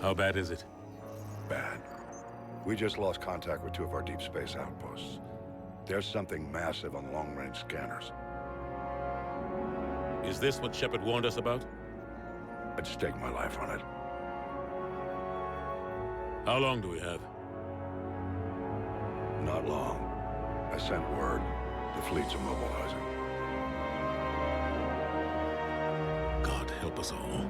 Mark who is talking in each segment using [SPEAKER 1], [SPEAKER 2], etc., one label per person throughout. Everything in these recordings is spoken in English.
[SPEAKER 1] How bad is it?
[SPEAKER 2] Bad. We just lost contact with two of our deep space outposts. There's something massive on long-range scanners.
[SPEAKER 1] Is this what Shepard warned us about?
[SPEAKER 2] I'd stake my life on it.
[SPEAKER 1] How long do we have?
[SPEAKER 2] Not long. I sent word. The fleet's immobilizing.
[SPEAKER 1] God help us all.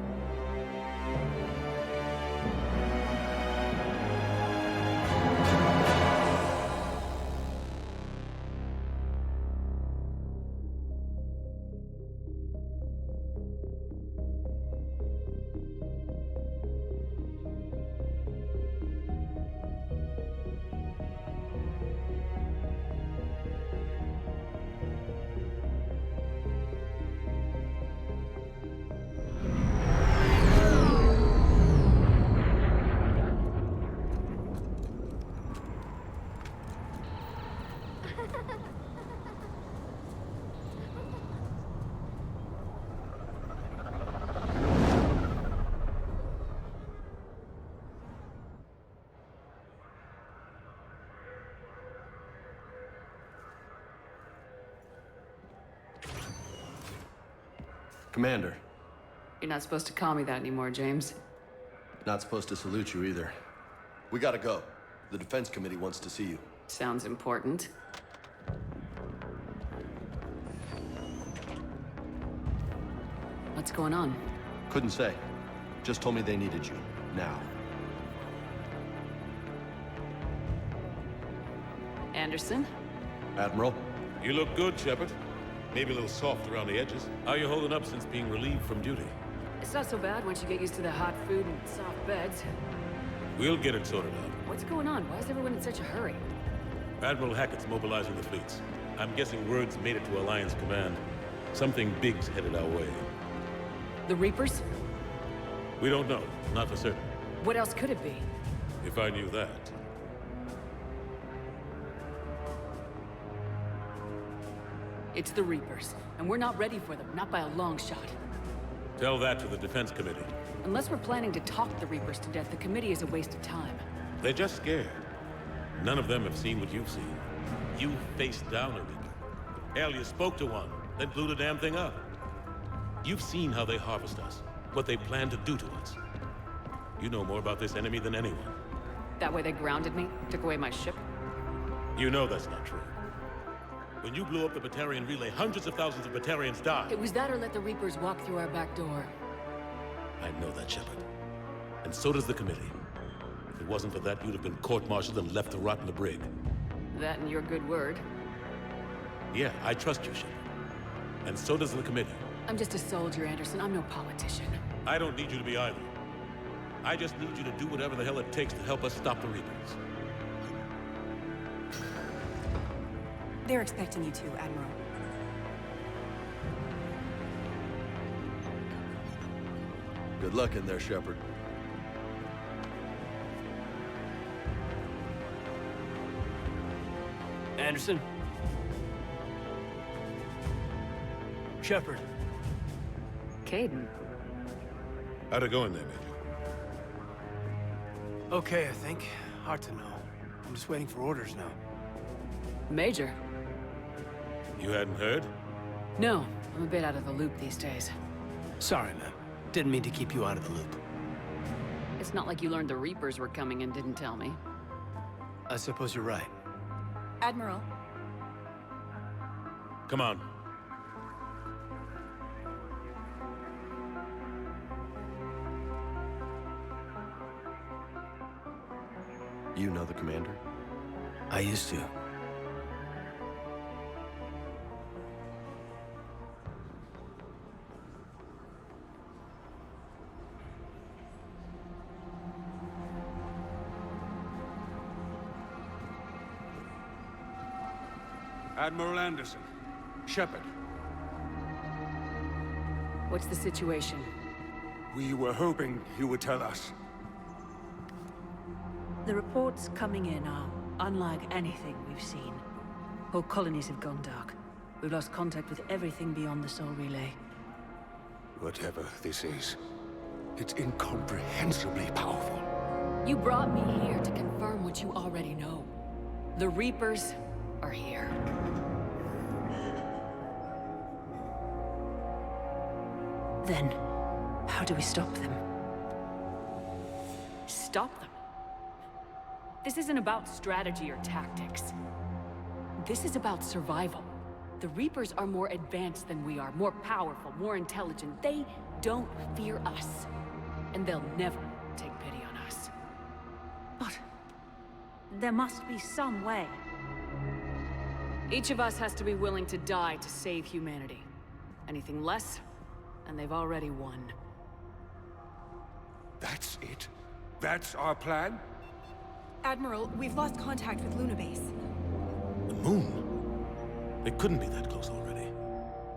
[SPEAKER 3] Commander.
[SPEAKER 4] You're not supposed to call me that anymore, James.
[SPEAKER 3] Not supposed to salute you either. We gotta go. The Defense Committee wants to see you.
[SPEAKER 4] Sounds important. What's going on?
[SPEAKER 3] Couldn't say. Just told me they needed you. Now.
[SPEAKER 4] Anderson?
[SPEAKER 3] Admiral?
[SPEAKER 1] You look good, Shepard. Maybe a little soft around the edges. How you holding up since being relieved from duty?
[SPEAKER 4] It's not so bad once you get used to the hot food and soft beds.
[SPEAKER 1] We'll get it sorted out.
[SPEAKER 4] What's going on? Why is everyone in such a hurry?
[SPEAKER 1] Admiral Hackett's mobilizing the fleets. I'm guessing word's made it to Alliance Command. Something big's headed our way.
[SPEAKER 4] The Reapers?
[SPEAKER 1] We don't know. Not for certain.
[SPEAKER 4] What else could it be?
[SPEAKER 1] If I knew that.
[SPEAKER 4] It's the Reapers, and we're not ready for them, not by a long shot.
[SPEAKER 1] Tell that to the Defense Committee.
[SPEAKER 4] Unless we're planning to talk the Reapers to death, the committee is a waste of time.
[SPEAKER 1] They're just scared. None of them have seen what you've seen. You faced down a Reaper. Hell, you spoke to one, then blew the damn thing up. You've seen how they harvest us, what they plan to do to us. You know more about this enemy than anyone.
[SPEAKER 4] That way they grounded me, took away my ship.
[SPEAKER 1] You know that's not true. When you blew up the Batarian relay, hundreds of thousands of Batarians died.
[SPEAKER 4] It was that or let the Reapers walk through our back door.
[SPEAKER 1] I know that, Shepard. And so does the committee. If it wasn't for that, you'd have been court-martialed and left to rot in the brig.
[SPEAKER 4] That and your good word.
[SPEAKER 1] Yeah, I trust you, Shepard. And so does the committee.
[SPEAKER 4] I'm just a soldier, Anderson. I'm no politician.
[SPEAKER 1] I don't need you to be either. I just need you to do whatever the hell it takes to help us stop the Reapers.
[SPEAKER 5] They're expecting you to, Admiral.
[SPEAKER 3] Good luck in there, Shepard.
[SPEAKER 6] Anderson? Shepard.
[SPEAKER 4] Caden.
[SPEAKER 1] How'd it go in there, Major?
[SPEAKER 6] Okay, I think. Hard to know. I'm just waiting for orders now.
[SPEAKER 4] Major?
[SPEAKER 1] You hadn't heard?
[SPEAKER 4] No, I'm a bit out of the loop these days.
[SPEAKER 6] Sorry, man. Didn't mean to keep you out of the loop.
[SPEAKER 4] It's not like you learned the Reapers were coming and didn't tell me.
[SPEAKER 6] I suppose you're right.
[SPEAKER 5] Admiral,
[SPEAKER 1] Come on.
[SPEAKER 3] You know the commander?
[SPEAKER 6] I used to.
[SPEAKER 7] Admiral Anderson. Shepard.
[SPEAKER 4] What's the situation?
[SPEAKER 7] We were hoping you would tell us.
[SPEAKER 5] the reports coming in are unlike anything we've seen. Whole colonies have gone dark. We've lost contact with everything beyond the Sol Relay.
[SPEAKER 7] Whatever this is, It's incomprehensibly powerful.
[SPEAKER 4] You brought me here to confirm what you already know. The Reapers are here.
[SPEAKER 5] Then, how do we stop them?
[SPEAKER 4] Stop them. This isn't about strategy or tactics. This is about survival. The Reapers are more advanced than we are, more powerful, more intelligent. They don't fear us. And they'll never take pity on us.
[SPEAKER 5] But there must be some way.
[SPEAKER 4] Each of us has to be willing to die to save humanity. Anything less, and they've already won.
[SPEAKER 7] That's it? That's our plan?
[SPEAKER 8] Admiral, we've lost contact with Luna Base.
[SPEAKER 1] The moon? They couldn't be that close already.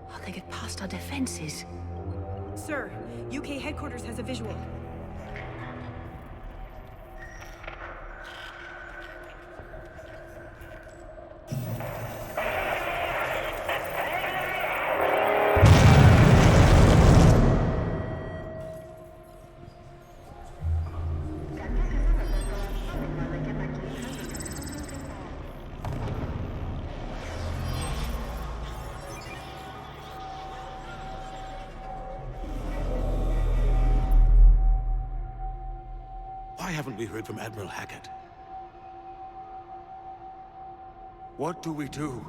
[SPEAKER 5] How they get past our defenses?
[SPEAKER 8] Sir, UK headquarters has a visual.
[SPEAKER 1] Why haven't we heard from Admiral Hackett?
[SPEAKER 7] What do we do?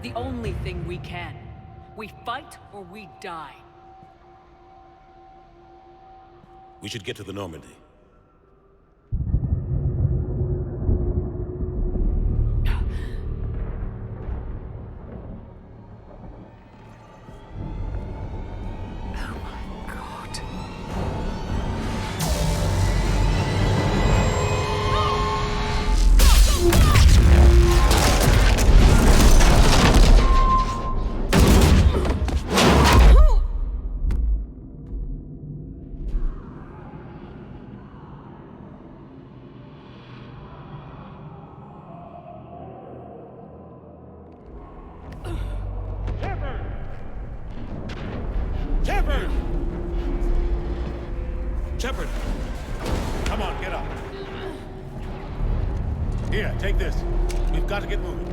[SPEAKER 4] The only thing we can. We fight or we die.
[SPEAKER 1] We should get to the Normandy. Shepard! Come on, get up. Here, take this. We've got to get moving.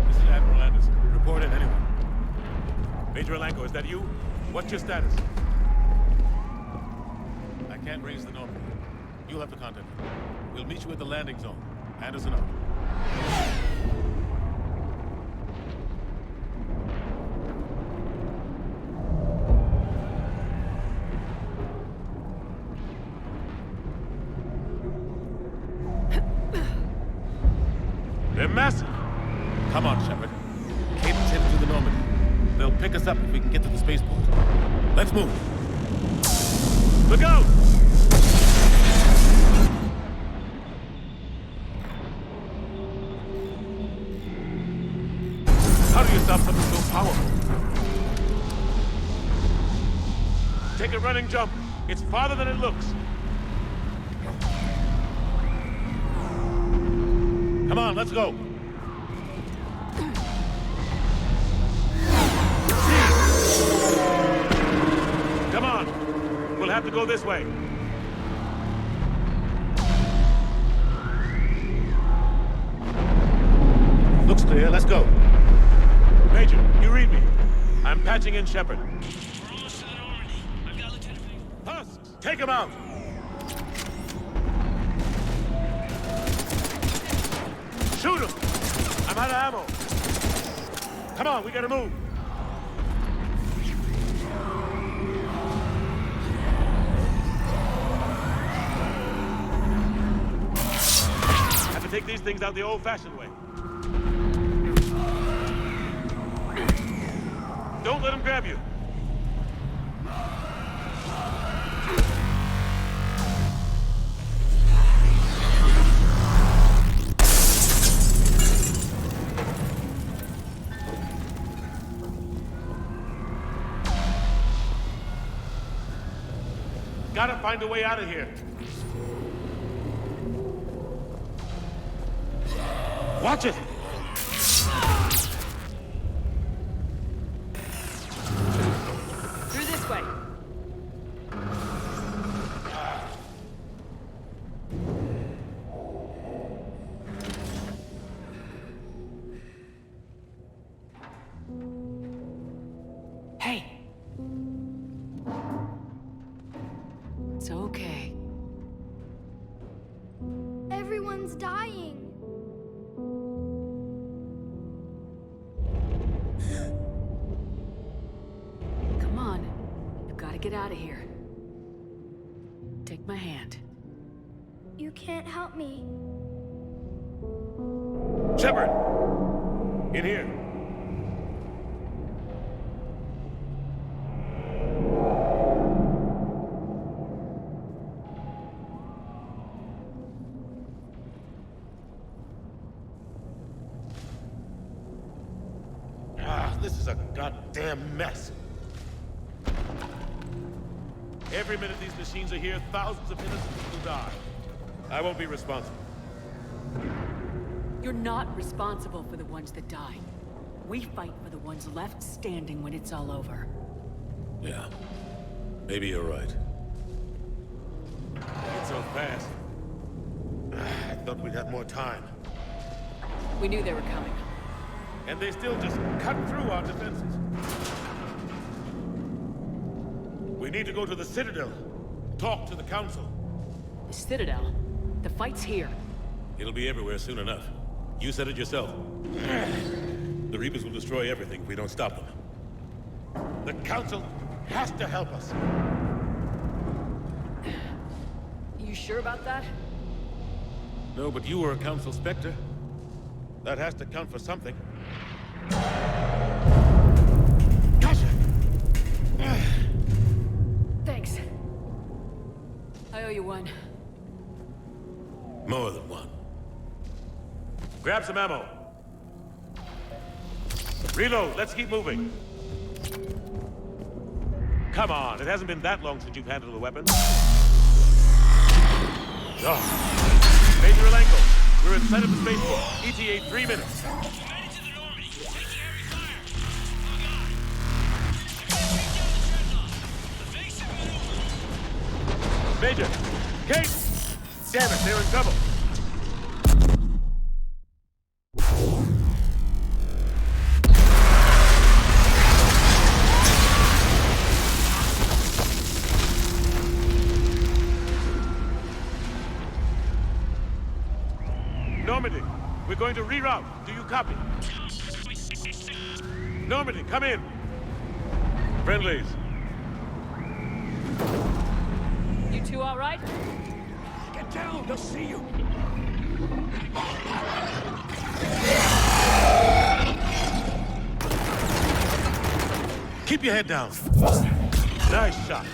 [SPEAKER 1] This is Admiral Anderson. Report in, anyone. Major Alanko, is that you? What's your status? I can't raise the Normandy. You'll have to contact me. We'll meet you at the landing zone. Anderson out. They're massive. Come on, Shepard. Cadence headed to the Normandy. They'll pick us up if we can get to the spaceport. Let's move. Look out! How do you stop something so powerful? Take a running jump. It's farther than it looks. Come on, let's go. Come on. We'll have to go this way. Looks clear, let's go. Major, you read me. I'm patching in Shepard.
[SPEAKER 9] We're almost to the Normandy. I've got Lieutenant Ving.
[SPEAKER 1] Husks, take him out. Shoot him! I'm out of ammo. Come on, we gotta move. Have to take these things out the old-fashioned way. Don't let them grab you. Gotta find a way out of here. Watch it!
[SPEAKER 10] Everyone's dying.
[SPEAKER 4] Come on. You gotta get out of here. Take my hand.
[SPEAKER 10] You can't help me.
[SPEAKER 1] Shepard! In here. This is a goddamn mess. Every minute these machines are here, thousands of innocents will die. I won't be responsible.
[SPEAKER 4] You're not responsible for the ones that die. We fight for the ones left standing when it's all over.
[SPEAKER 1] Yeah. Maybe you're right. It's so fast. I thought we'd have more time.
[SPEAKER 4] We knew they were coming.
[SPEAKER 1] And they still just cut through our defenses. We need to go to the Citadel. Talk to the Council.
[SPEAKER 4] The Citadel? The fight's here.
[SPEAKER 1] It'll be everywhere soon enough. You said it yourself. The Reapers will destroy everything if we don't stop them. The Council has to help us.
[SPEAKER 4] You sure about that?
[SPEAKER 1] No, but you were a Council Spectre. That has to count for something. Gotcha!
[SPEAKER 4] Thanks. I owe you one.
[SPEAKER 1] More than one. Grab some ammo. Reload, let's keep moving. Come on, it hasn't been that long since you've handled a weapon. Oh. Major Alenko, we're in sight of the spaceport. ETA 3 minutes.
[SPEAKER 9] Headed to the Normandy. Taking heavy fire. Oh, God. I can't take down the dreadnought. The base is maneuver.
[SPEAKER 1] Major! Kate! Damn it, they're in trouble. Normandy, we're going to reroute. Do you copy? Normandy, come in. Friendlies.
[SPEAKER 4] You two all right?
[SPEAKER 7] Get down! They'll see you!
[SPEAKER 1] Keep your head down. Nice shot.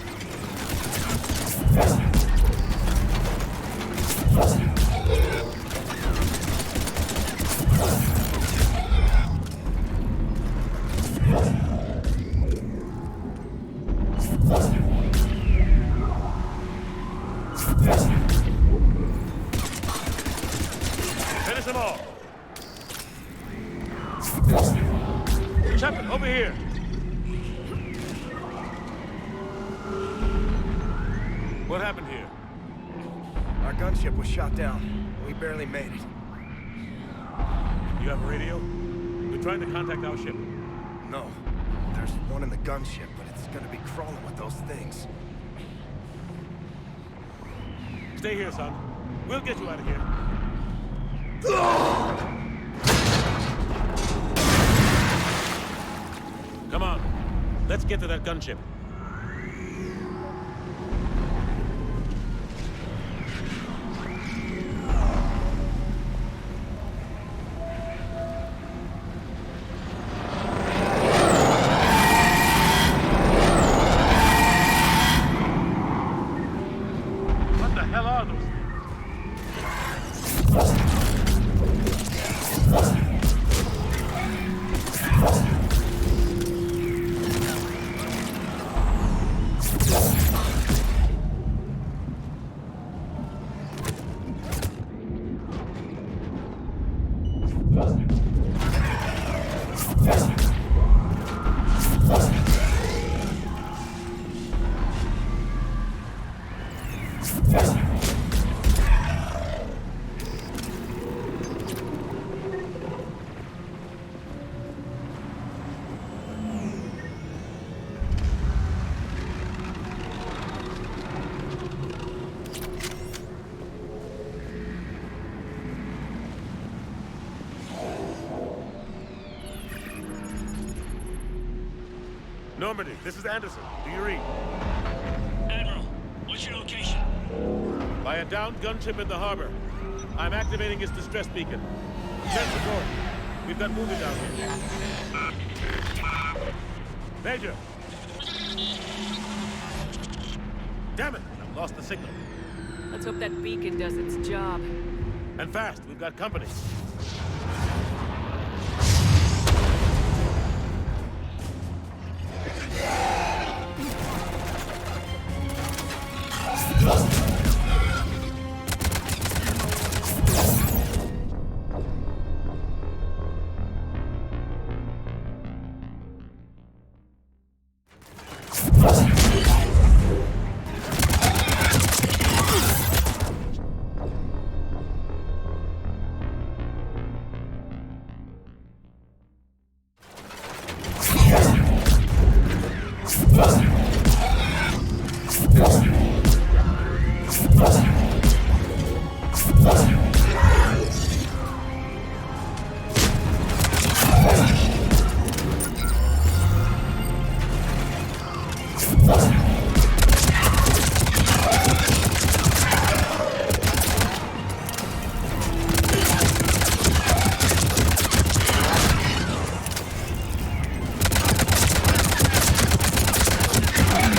[SPEAKER 1] Finish them all. Shepard, over here. What happened here?
[SPEAKER 6] Our gunship was shot down. We barely made it.
[SPEAKER 1] You have a radio? We're trying to contact our ship.
[SPEAKER 6] No. There's one in the gunship, but it's gonna be crawling with those things.
[SPEAKER 1] Stay here, son. We'll get you out of here. Come on. Let's get to that gunship. What the hell are those Normandy, this is Anderson. Do you read?
[SPEAKER 9] Admiral, what's your location?
[SPEAKER 1] By a downed gunship in the harbor. I'm activating its distress beacon. Send support. We've got wounded down here. Major! Damn it! I've lost the signal.
[SPEAKER 4] Let's hope that beacon does its job.
[SPEAKER 1] And fast, we've got company.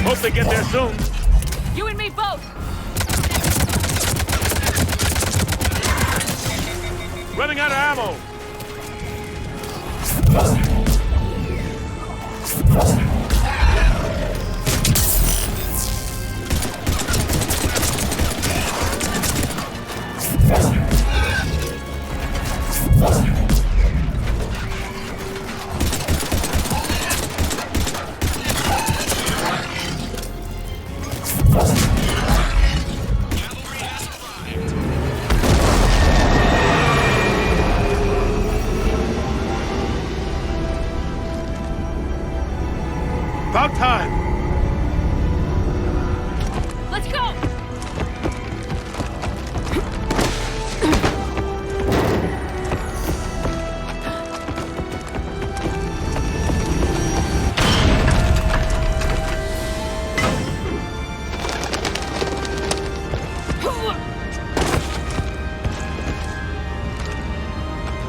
[SPEAKER 1] Hope they get there soon.
[SPEAKER 4] You and me both!
[SPEAKER 1] Running out of ammo. About time!
[SPEAKER 4] Let's go!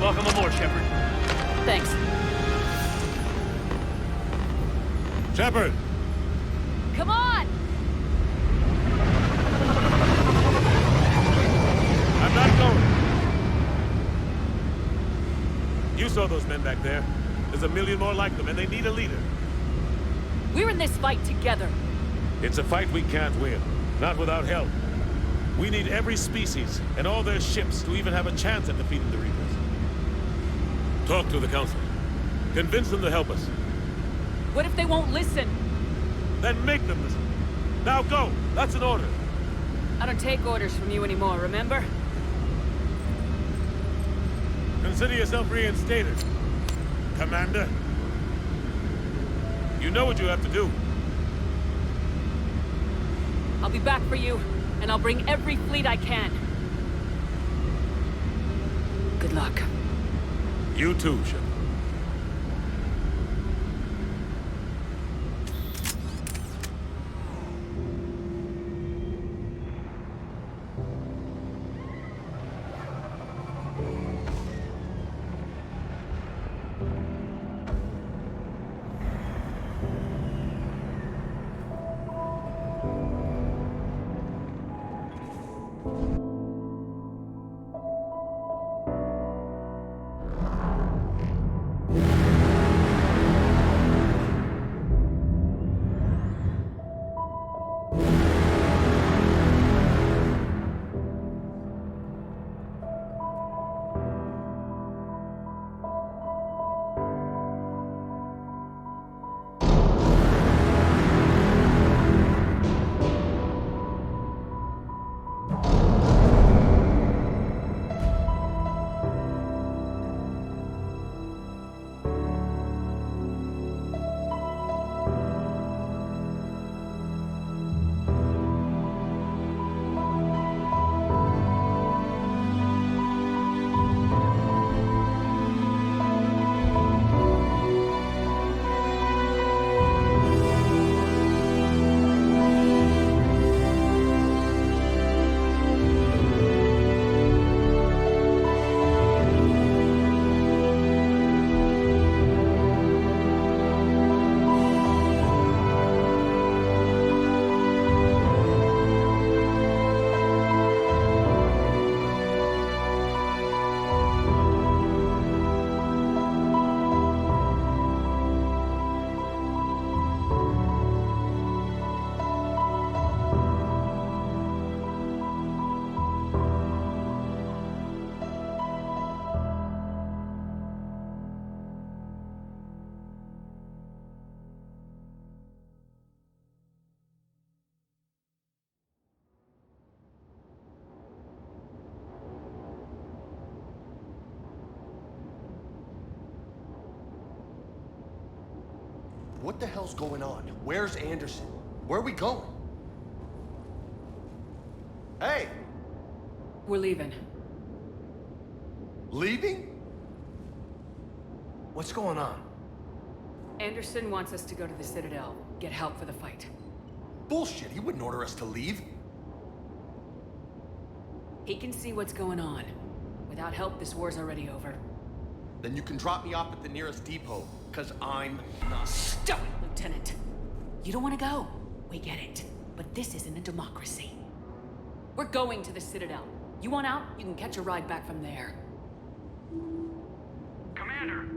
[SPEAKER 9] Welcome aboard, Shepard.
[SPEAKER 4] Thanks.
[SPEAKER 1] Shepard!
[SPEAKER 4] Come on!
[SPEAKER 1] I'm not going. You saw those men back there. There's a million more like them, and they need a leader.
[SPEAKER 4] We're in this fight together.
[SPEAKER 1] It's a fight we can't win. Not without help. We need every species and all their ships to even have a chance at defeating the Reapers. Talk to the Council. Convince them to help us.
[SPEAKER 4] What if they won't listen?
[SPEAKER 1] Then make them listen. Now go! That's an order.
[SPEAKER 4] I don't take orders from you anymore, remember?
[SPEAKER 1] Consider yourself reinstated, Commander. You know what you have to do.
[SPEAKER 4] I'll be back for you, and I'll bring every fleet I can. Good luck.
[SPEAKER 1] You too, Shepard.
[SPEAKER 3] what the hell's going on? Where's Anderson? Where are we going? Hey!
[SPEAKER 4] We're leaving.
[SPEAKER 3] Leaving?
[SPEAKER 6] What's going on?
[SPEAKER 4] Anderson wants us to go to the Citadel, get help for the fight.
[SPEAKER 3] Bullshit, he wouldn't order us to leave.
[SPEAKER 4] He can see what's going on. Without help, this war's already over.
[SPEAKER 3] Then you can drop me off at the nearest depot, because I'm not...
[SPEAKER 4] Stop it, Lieutenant! You don't want to go. We get it. But this isn't a democracy. We're going to the Citadel. You want out? You can catch a ride back from there.
[SPEAKER 11] Commander!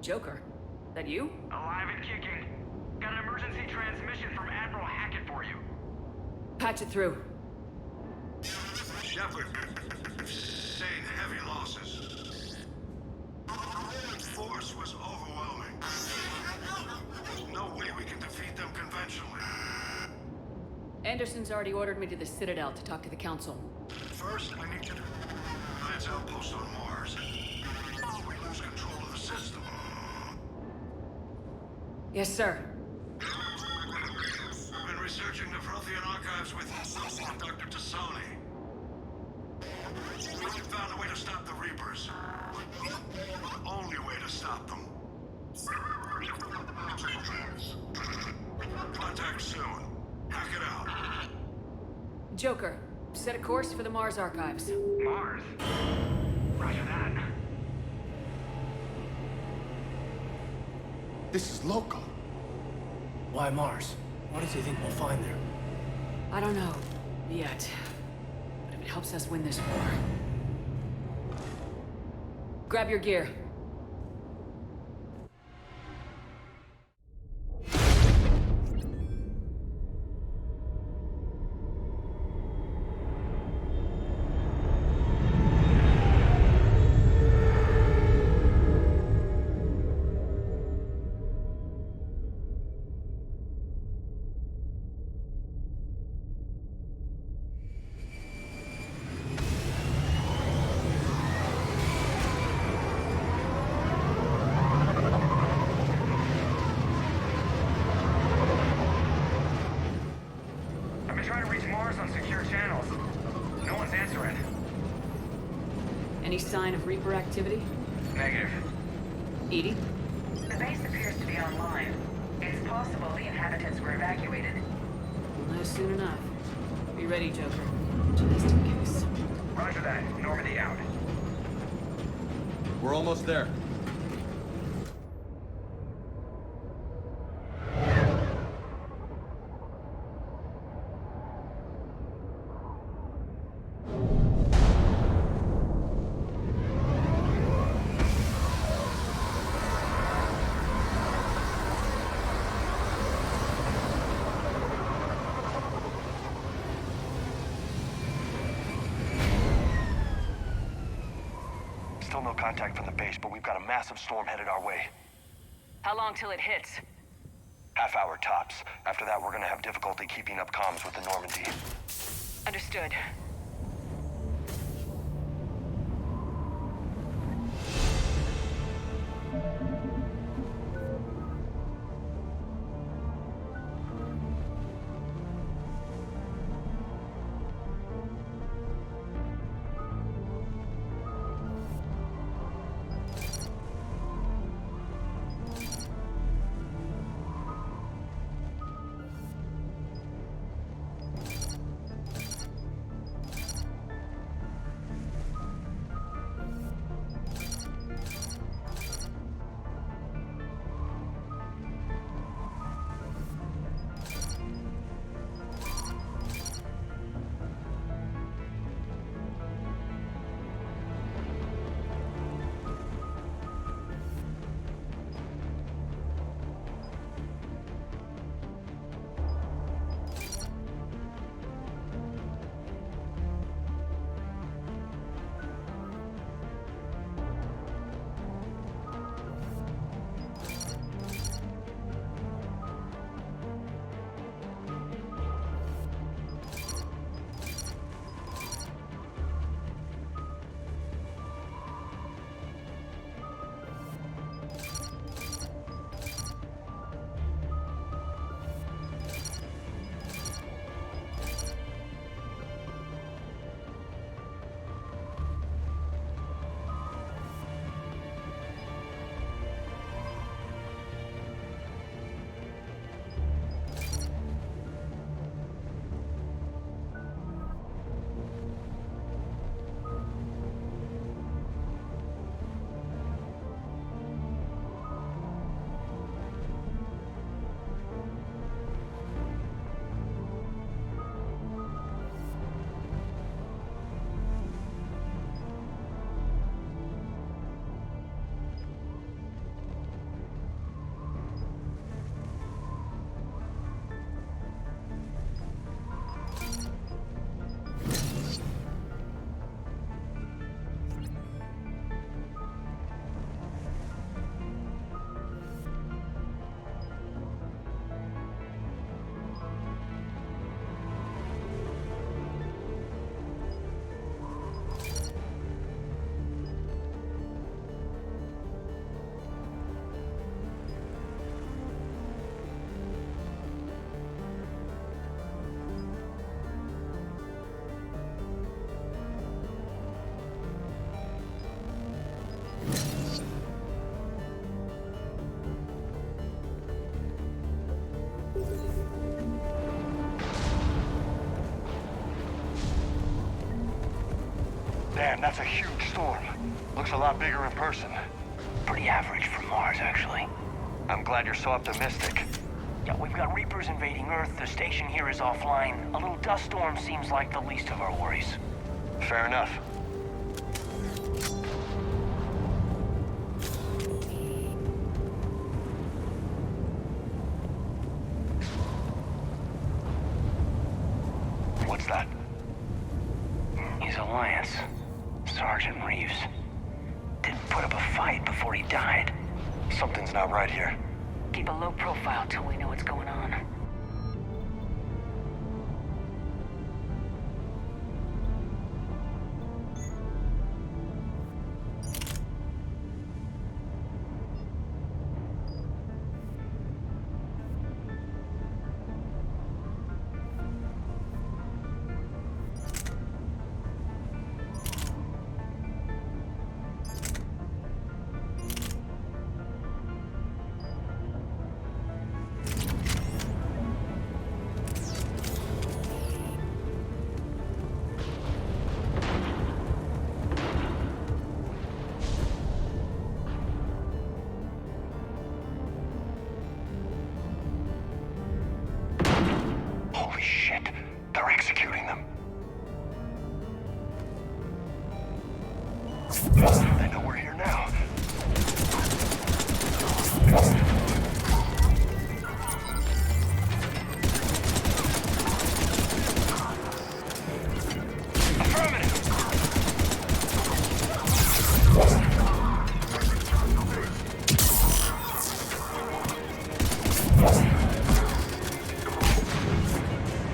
[SPEAKER 4] Joker? That you?
[SPEAKER 11] Alive and kicking. Got an emergency transmission from Admiral Hackett for you.
[SPEAKER 4] Patch it through.
[SPEAKER 2] Shepard, sustained heavy losses. Force was overwhelming. There's no way we can defeat them conventionally.
[SPEAKER 4] Anderson's already ordered me to the Citadel to talk to the Council.
[SPEAKER 2] First, I need you to Alliance outpost on Mars. We lose control of the system.
[SPEAKER 4] Yes, sir.
[SPEAKER 2] I've been researching the Prothean archives with Dr. Tassoni. We found a way to stop the Reapers. The only way to stop them. Contact soon. Hack it out.
[SPEAKER 4] Joker, set a course for the Mars archives.
[SPEAKER 11] Mars? Roger that.
[SPEAKER 3] This is local.
[SPEAKER 6] Why Mars? What does he think we'll find there?
[SPEAKER 4] I don't know. Yet. But if it helps us win this war... Grab your gear. Any sign of Reaper activity?
[SPEAKER 11] Negative.
[SPEAKER 4] Edie?
[SPEAKER 12] The base appears to be online. It's possible the inhabitants were evacuated.
[SPEAKER 4] We'll know soon enough. Be ready, Joker. Just in case.
[SPEAKER 11] Roger that. Normandy out.
[SPEAKER 3] We're almost there.
[SPEAKER 6] Still no contact from the base, but we've got a massive storm headed our way.
[SPEAKER 4] How long till it hits?
[SPEAKER 6] Half hour tops. After that, we're gonna have difficulty keeping up comms with the Normandy.
[SPEAKER 4] Understood.
[SPEAKER 7] Damn, that's a huge storm.
[SPEAKER 3] Looks a lot bigger in person.
[SPEAKER 7] Pretty average for Mars, actually.
[SPEAKER 3] I'm glad you're so optimistic.
[SPEAKER 7] Yeah, we've got Reapers invading Earth, the station here is offline. A little dust storm seems like the least of our worries.
[SPEAKER 3] Fair enough. What's that?
[SPEAKER 7] His alliance. Sergeant Reeves. Didn't put up a fight before he died.
[SPEAKER 3] Something's not right here.
[SPEAKER 4] Keep a low profile till we know what's going on.
[SPEAKER 7] Holy shit. They're executing them.
[SPEAKER 3] They know we're here now.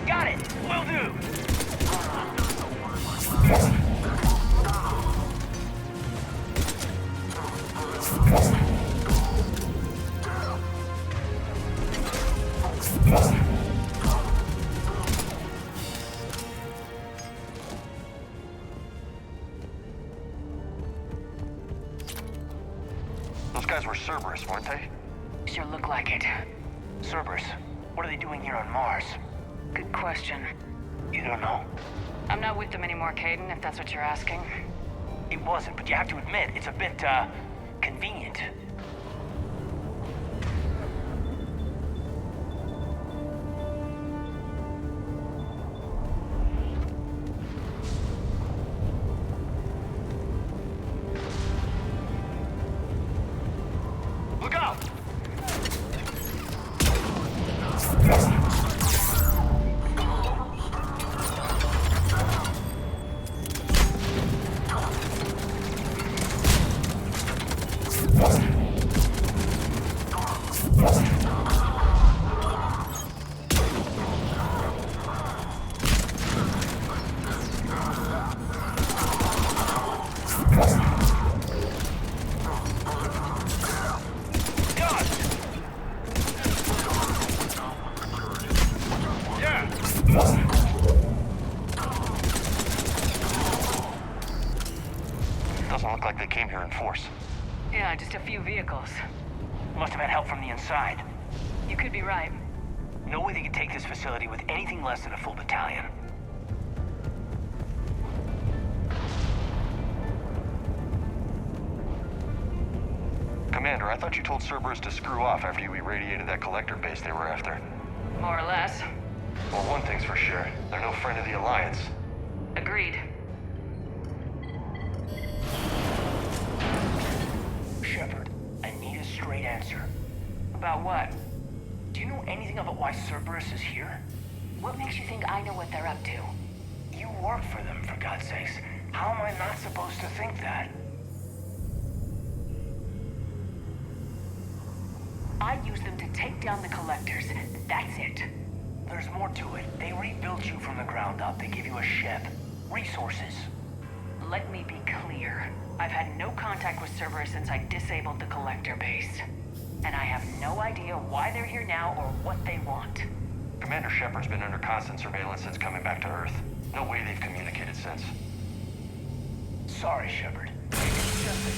[SPEAKER 7] Got it! Will do!
[SPEAKER 3] Those guys were Cerberus, weren't they?
[SPEAKER 4] Sure look like it.
[SPEAKER 7] Cerberus, what are they doing here on Mars?
[SPEAKER 4] Good question.
[SPEAKER 7] You don't know.
[SPEAKER 4] I'm not with them anymore, Caden, if that's what you're asking.
[SPEAKER 7] It wasn't, but you have to admit, it's a bit, convenient.
[SPEAKER 3] Look out! Doesn't look like they came here in force.
[SPEAKER 4] Yeah, just a few vehicles.
[SPEAKER 7] Must have had help from the inside.
[SPEAKER 4] You could be right.
[SPEAKER 7] No way they could take this facility with anything less than a full battalion.
[SPEAKER 3] Commander, I thought you told Cerberus to screw off after you irradiated that collector base they were after.
[SPEAKER 4] More or less.
[SPEAKER 3] Well, one thing's for sure. They're no friend of the Alliance.
[SPEAKER 4] Agreed.
[SPEAKER 7] Shepard, I need a straight answer.
[SPEAKER 4] About what?
[SPEAKER 7] Do you know anything about why Cerberus is here?
[SPEAKER 4] What makes you think I know what they're up to?
[SPEAKER 7] You work for them, for God's sakes. How am I not supposed to think that?
[SPEAKER 4] I use them to take down the collectors. That's it.
[SPEAKER 7] There's more to it. They rebuilt you from the ground up. They give you a ship. Resources.
[SPEAKER 4] Let me be clear. I've had no contact with Cerberus since I disabled the collector base. And I have no idea why they're here now or what they want.
[SPEAKER 3] Commander Shepard's been under constant surveillance since coming back to Earth. No way they've communicated since.
[SPEAKER 7] Sorry, Shepard. It's just that...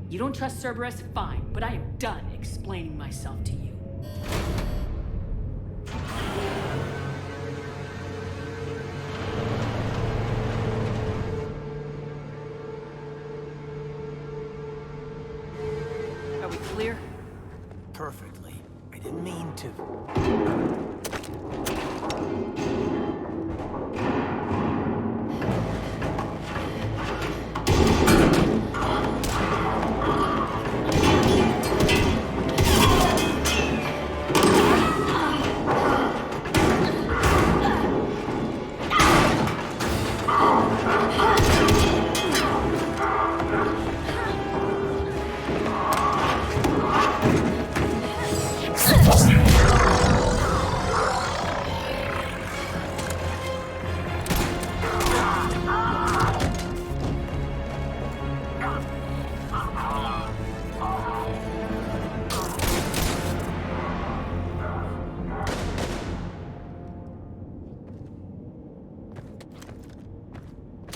[SPEAKER 4] You don't trust Cerberus? Fine, but I am done explaining myself to you.
[SPEAKER 6] perfectly. I didn't mean to.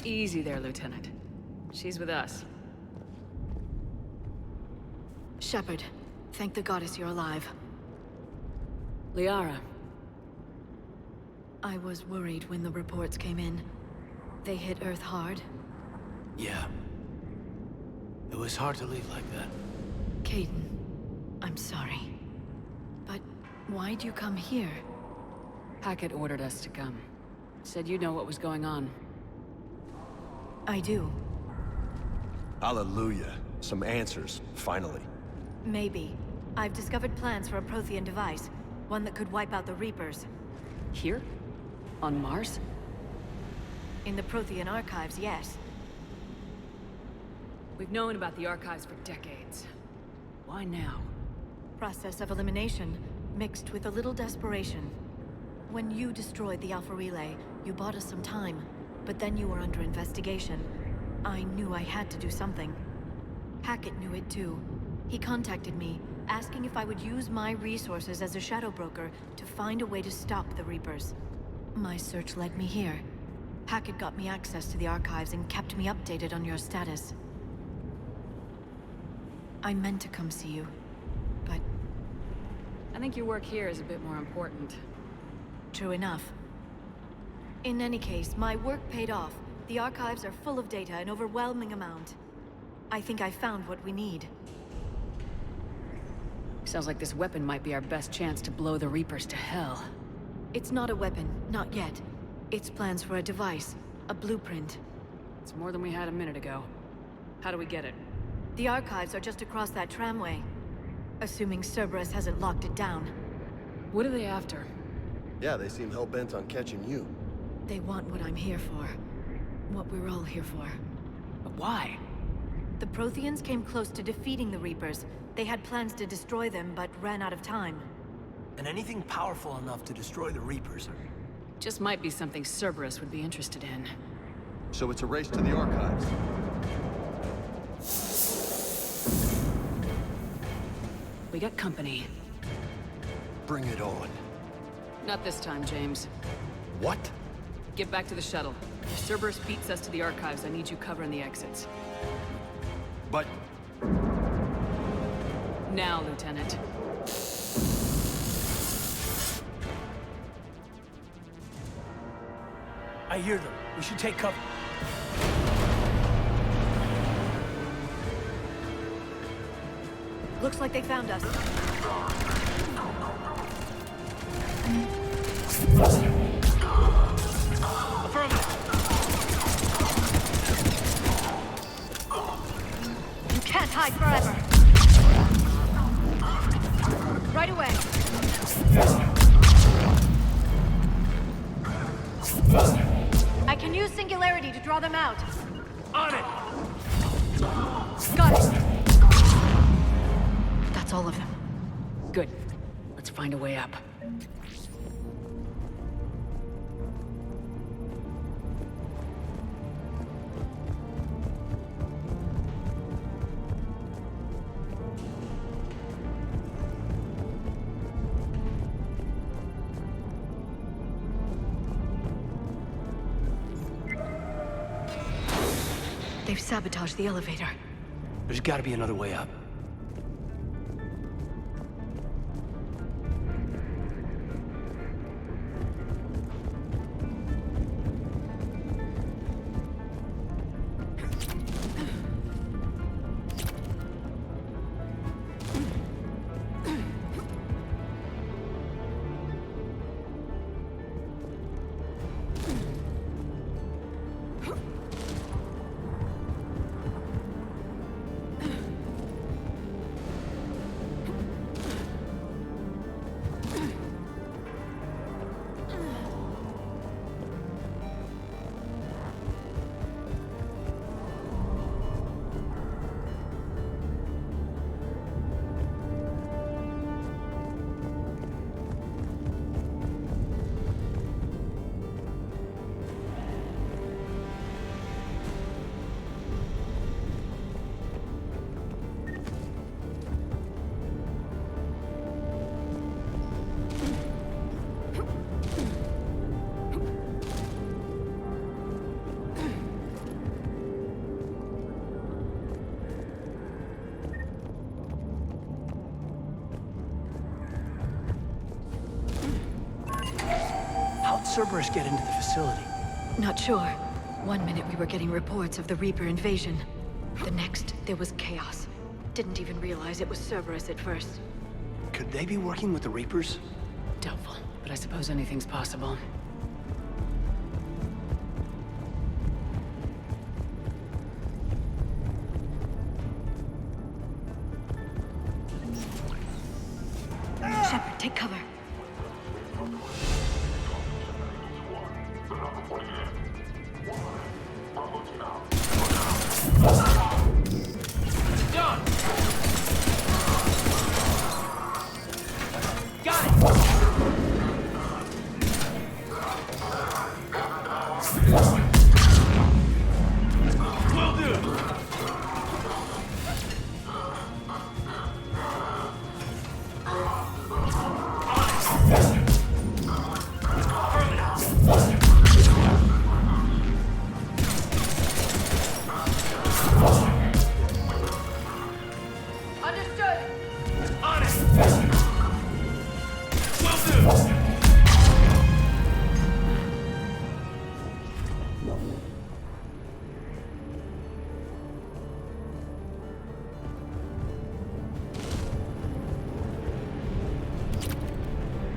[SPEAKER 4] Easy there, Lieutenant. She's with us.
[SPEAKER 8] Shepard, thank the goddess you're alive.
[SPEAKER 4] Liara.
[SPEAKER 8] I was worried when the reports came in. They hit Earth hard.
[SPEAKER 6] Yeah. It was hard to leave like that.
[SPEAKER 8] Caden, I'm sorry. But why'd you come here?
[SPEAKER 4] Hackett ordered us to come. Said you know what was going on.
[SPEAKER 8] I do.
[SPEAKER 3] Hallelujah. Some answers, finally.
[SPEAKER 8] Maybe. I've discovered plans for a Prothean device. One that could wipe out the Reapers.
[SPEAKER 4] Here? On Mars?
[SPEAKER 8] In the Prothean archives, yes.
[SPEAKER 4] We've known about the archives for decades. Why now?
[SPEAKER 8] Process of elimination, mixed with a little desperation. When you destroyed the Alpha Relay, you bought us some time. But then you were under investigation. I knew I had to do something. Hackett knew it too. He contacted me, asking if I would use my resources as a shadow broker to find a way to stop the Reapers. My search led me here. Hackett got me access to the archives and kept me updated on your status. I meant to come see you, but...
[SPEAKER 4] I think your work here is a bit more important.
[SPEAKER 8] True enough. In any case, my work paid off. The archives are full of data, an overwhelming amount. I think I found what we need.
[SPEAKER 4] Sounds like this weapon might be our best chance to blow the Reapers to hell.
[SPEAKER 8] It's not a weapon, not yet. It's plans for a device, a blueprint.
[SPEAKER 4] It's more than we had a minute ago. How do we get it?
[SPEAKER 8] The archives are just across that tramway. Assuming Cerberus hasn't locked it down.
[SPEAKER 4] What are they after?
[SPEAKER 3] Yeah, they seem hell-bent on catching you.
[SPEAKER 8] They want what I'm here for. What we're all here for.
[SPEAKER 4] But why?
[SPEAKER 8] The Protheans came close to defeating the Reapers. They had plans to destroy them, but ran out of time.
[SPEAKER 6] And anything powerful enough to destroy the Reapers.
[SPEAKER 4] Just might be something Cerberus would be interested in.
[SPEAKER 3] So it's a race to the archives.
[SPEAKER 4] We got company.
[SPEAKER 3] Bring it on.
[SPEAKER 4] Not this time, James.
[SPEAKER 3] What?
[SPEAKER 4] Get back to the shuttle. If Cerberus beats us to the archives, I need you covering the exits.
[SPEAKER 3] But...
[SPEAKER 4] Now, Lieutenant.
[SPEAKER 6] I hear them. We should take cover.
[SPEAKER 8] Looks like they found us. You can't hide forever. Right away. I can use Singularity to draw them out.
[SPEAKER 6] On it!
[SPEAKER 8] Got it. That's all of them.
[SPEAKER 4] Good. Let's find a way up.
[SPEAKER 8] They've sabotaged the elevator.
[SPEAKER 6] There's gotta be another way up.
[SPEAKER 13] Cerberus get into the facility?
[SPEAKER 8] Not sure. One minute we were getting reports of the Reaper invasion. The next, there was chaos. Didn't even realize it was Cerberus at first.
[SPEAKER 13] Could they be working with the Reapers?
[SPEAKER 4] Doubtful, but I suppose anything's possible.
[SPEAKER 8] Shepard, take cover.
[SPEAKER 9] Done! Got it! Will do!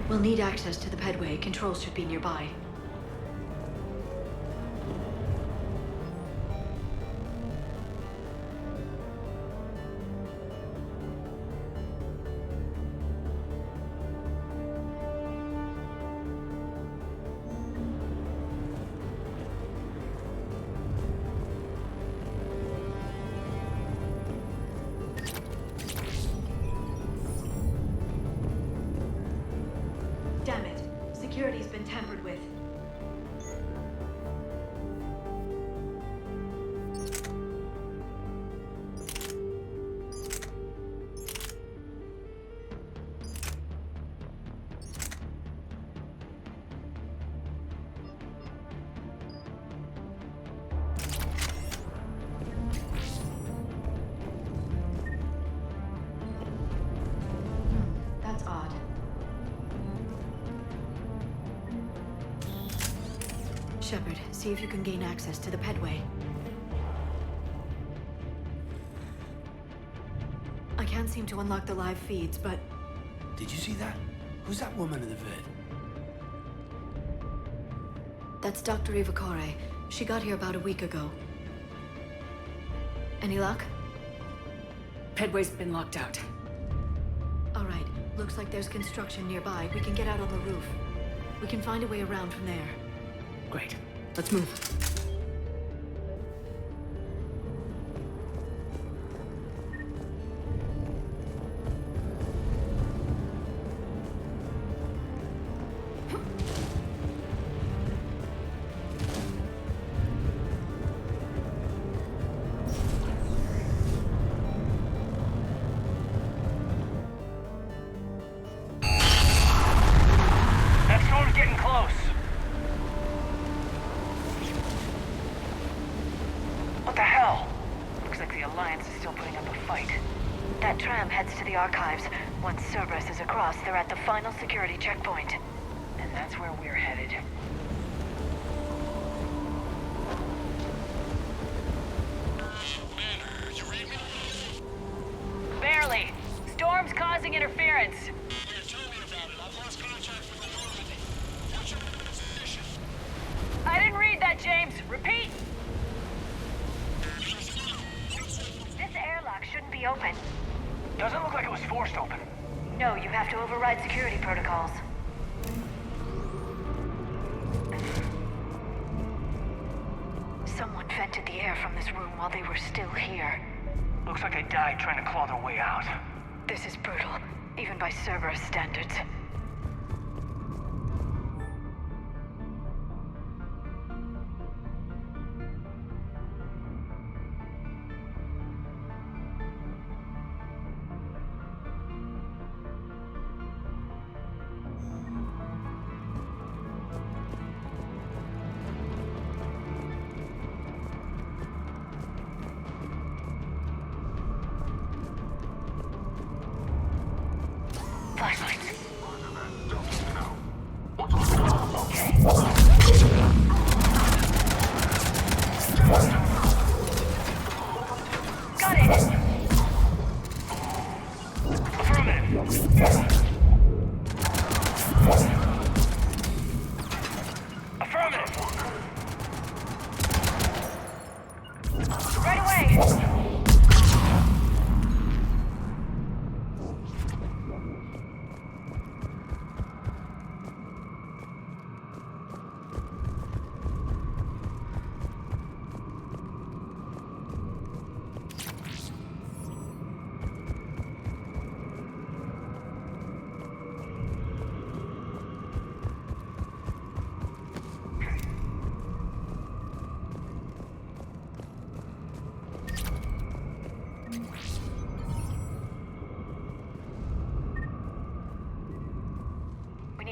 [SPEAKER 8] We'll need access to the pedway. Controls should be nearby. Damn it. Security's been tampered with. That's odd. Shepard, see if you can gain access to the pedway. I can't seem to unlock the live feeds, but...
[SPEAKER 13] Did you see that? Who's that woman in the vid?
[SPEAKER 8] That's Dr. Ivakare. She got here about a week ago. Any luck?
[SPEAKER 4] Pedway's been locked out.
[SPEAKER 8] All right. Looks like there's construction nearby. We can get out on the roof. We can find a way around from there.
[SPEAKER 4] Great. Let's move.
[SPEAKER 7] That storm's getting close. What the hell? Looks like the Alliance is still putting up a fight.
[SPEAKER 8] That tram heads to the archives. Once Cerberus is across, they're at the final security checkpoint.
[SPEAKER 7] And that's where we're headed.
[SPEAKER 9] You read me?
[SPEAKER 7] Barely. Storm's causing interference.
[SPEAKER 9] Yeah, tell me about it. I've lost contact with the already. What's your position?
[SPEAKER 7] I didn't read that, James. Repeat.
[SPEAKER 8] This airlock shouldn't be open.
[SPEAKER 7] Doesn't look like it was forced open.
[SPEAKER 8] No, you have to override security protocols. Someone vented the air from this room while they were still here.
[SPEAKER 7] Looks like they died trying to claw their way out.
[SPEAKER 8] This is brutal, even by Cerberus standards.
[SPEAKER 7] Flashlights. Okay.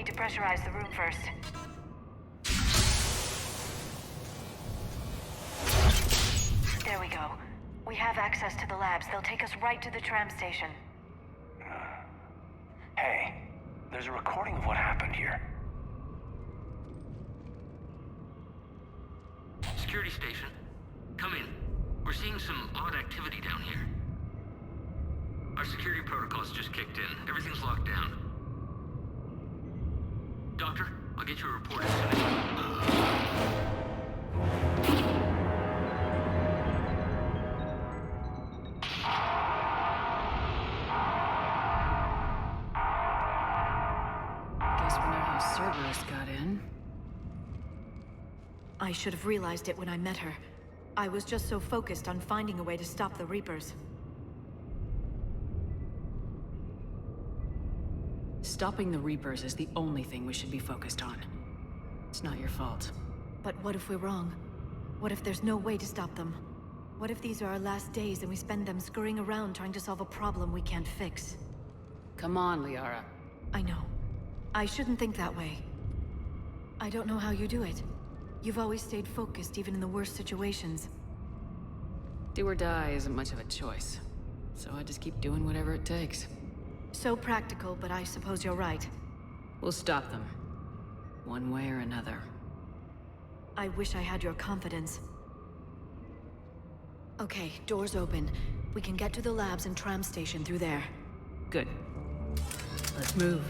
[SPEAKER 8] need to pressurize the room first. There we go. We have access to the labs. They'll take us right to the tram station.
[SPEAKER 7] Hey, there's a recording of what happened here.
[SPEAKER 14] Security station. Come in. We're seeing some odd activity down here. Our security protocols just kicked in. Everything's locked down. Doctor, I'll get you a report as soon as...
[SPEAKER 4] Guess we know how Cerberus got in.
[SPEAKER 8] I should have realized it when I met her. I was just so focused on finding a way to stop the Reapers.
[SPEAKER 4] Stopping the Reapers is the only thing we should be focused on. It's not your fault.
[SPEAKER 8] But what if we're wrong? What if there's no way to stop them? What if these are our last days and we spend them scurrying around trying to solve a problem we can't fix?
[SPEAKER 4] Come on, Liara.
[SPEAKER 8] I know. I shouldn't think that way. I don't know how you do it. You've always stayed focused even in the worst situations.
[SPEAKER 4] Do or die isn't much of a choice. So I just keep doing whatever it takes.
[SPEAKER 8] So practical, but I suppose you're right.
[SPEAKER 4] We'll stop them. One way or another.
[SPEAKER 8] I wish I had your confidence. Okay, doors open. We can get to the labs and tram station through there.
[SPEAKER 4] Good. Let's move.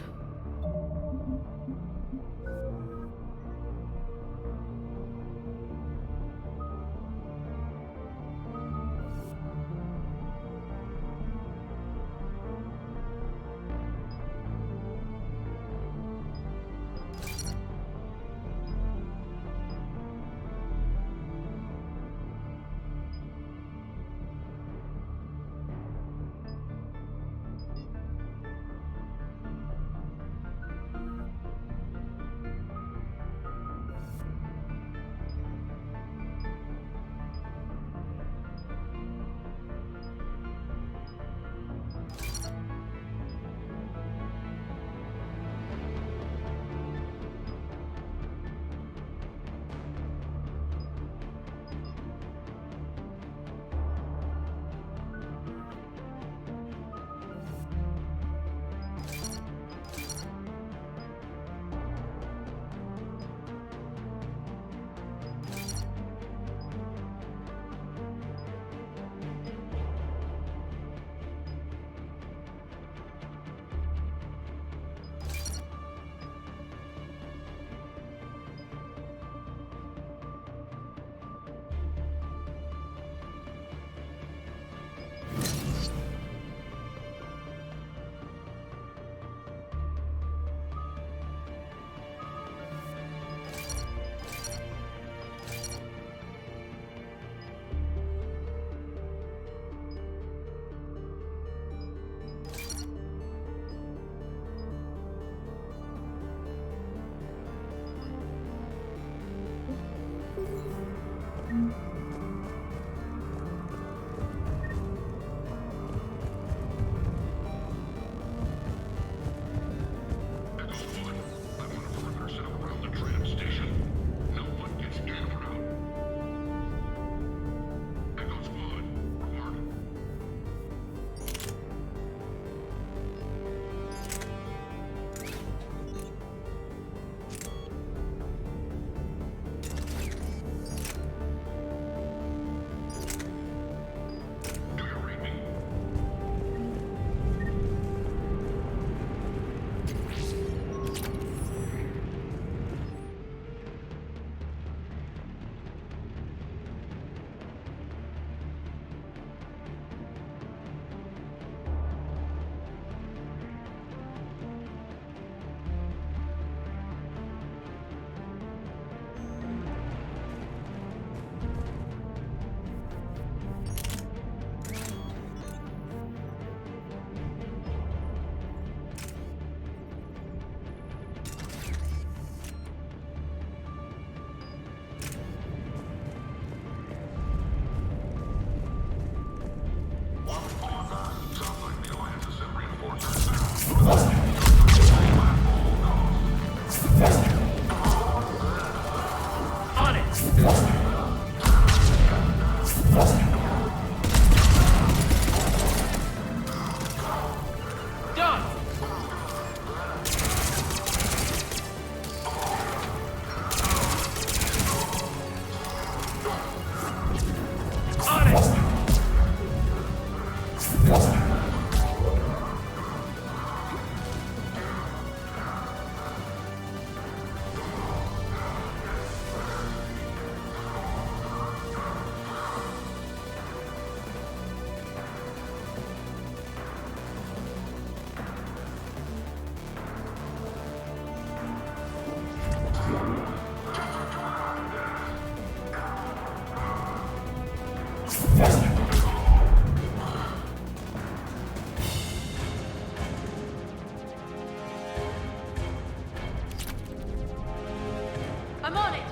[SPEAKER 8] I'm on it!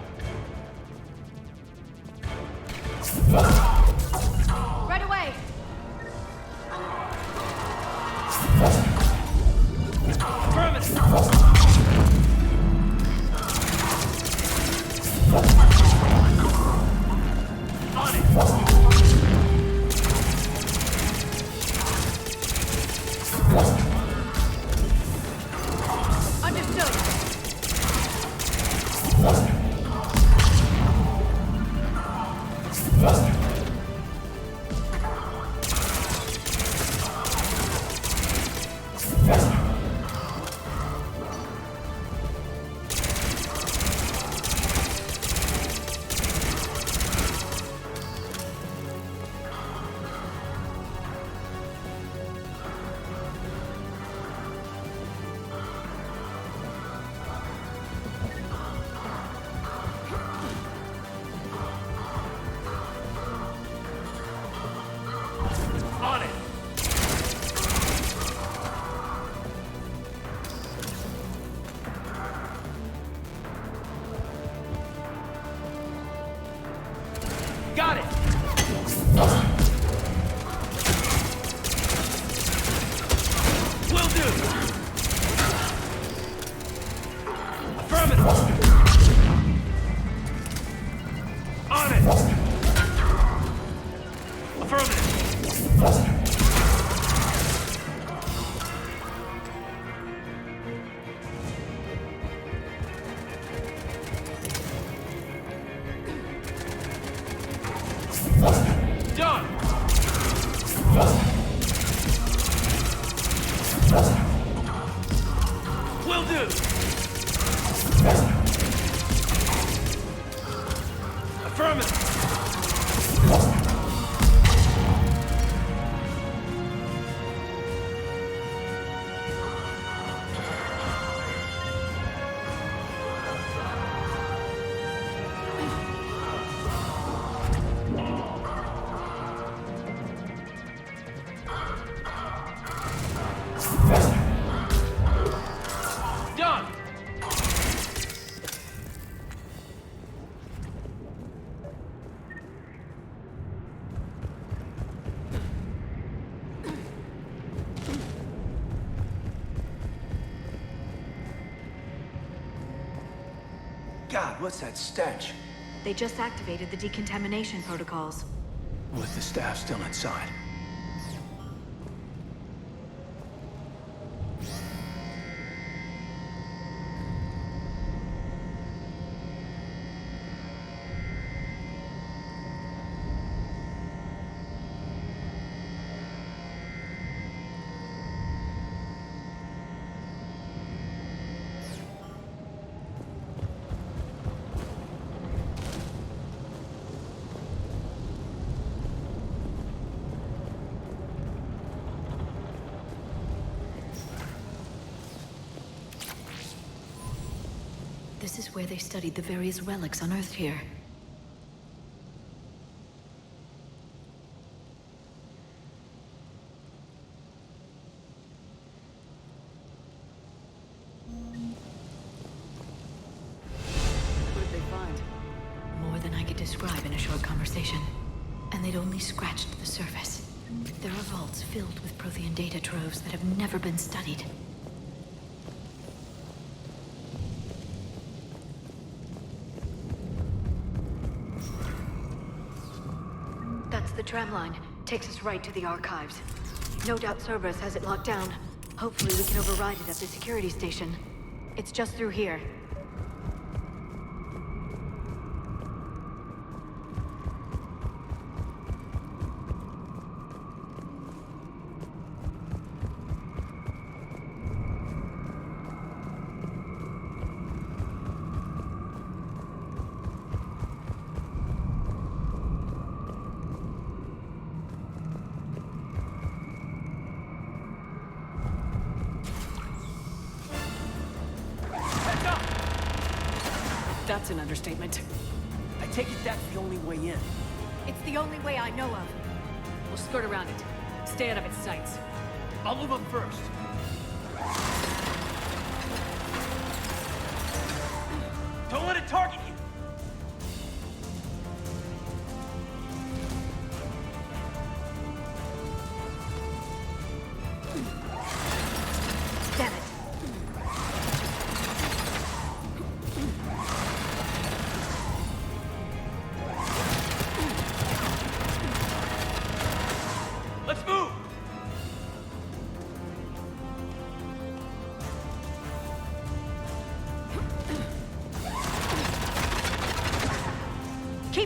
[SPEAKER 8] Right away!
[SPEAKER 11] Got it! Will do! Affirmative! On it! Affirmative! Will do! Affirmative!
[SPEAKER 13] God, what's that stench?
[SPEAKER 8] They just activated the decontamination protocols.
[SPEAKER 13] With the staff still inside.
[SPEAKER 8] This is where they studied the various relics unearthed here.
[SPEAKER 4] What did they find?
[SPEAKER 8] More than I could describe in a short conversation. And they'd only scratched the surface. There are vaults filled with Prothean data troves that have never been studied. That's the tram line. Takes us right to the archives. No doubt Cerberus has it locked down. Hopefully we can override it at the security station. It's just through here.
[SPEAKER 4] That's an understatement.
[SPEAKER 13] I take it that's the only way in.
[SPEAKER 8] It's the only way I know of.
[SPEAKER 4] We'll skirt around it. Stay out of its sights.
[SPEAKER 13] I'll move up first.
[SPEAKER 11] Don't let it target you!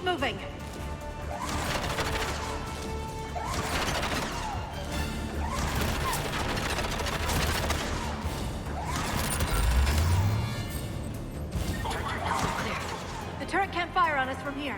[SPEAKER 8] Keep moving! There. The turret can't fire on us from here.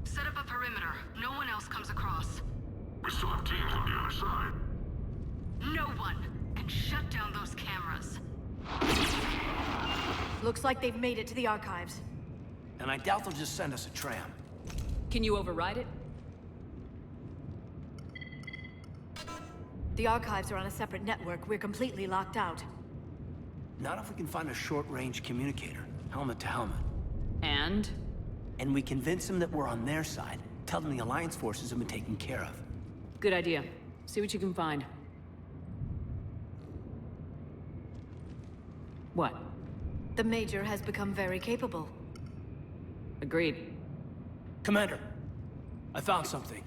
[SPEAKER 15] Set up a perimeter. No one else comes across.
[SPEAKER 9] We still have teams on the other side.
[SPEAKER 15] No one! And shut down those cameras.
[SPEAKER 8] Looks like they've made it to the archives.
[SPEAKER 13] And I doubt they'll just send us a tram.
[SPEAKER 4] Can you override it?
[SPEAKER 8] The archives are on a separate network. We're completely locked out.
[SPEAKER 13] Not if we can find a short-range communicator, helmet to helmet.
[SPEAKER 4] And?
[SPEAKER 13] And we convince them that we're on their side. Tell them the Alliance forces have been taken care of.
[SPEAKER 4] Good idea. See what you can find. What?
[SPEAKER 8] The Major has become very capable.
[SPEAKER 4] Agreed.
[SPEAKER 13] Commander, I found something.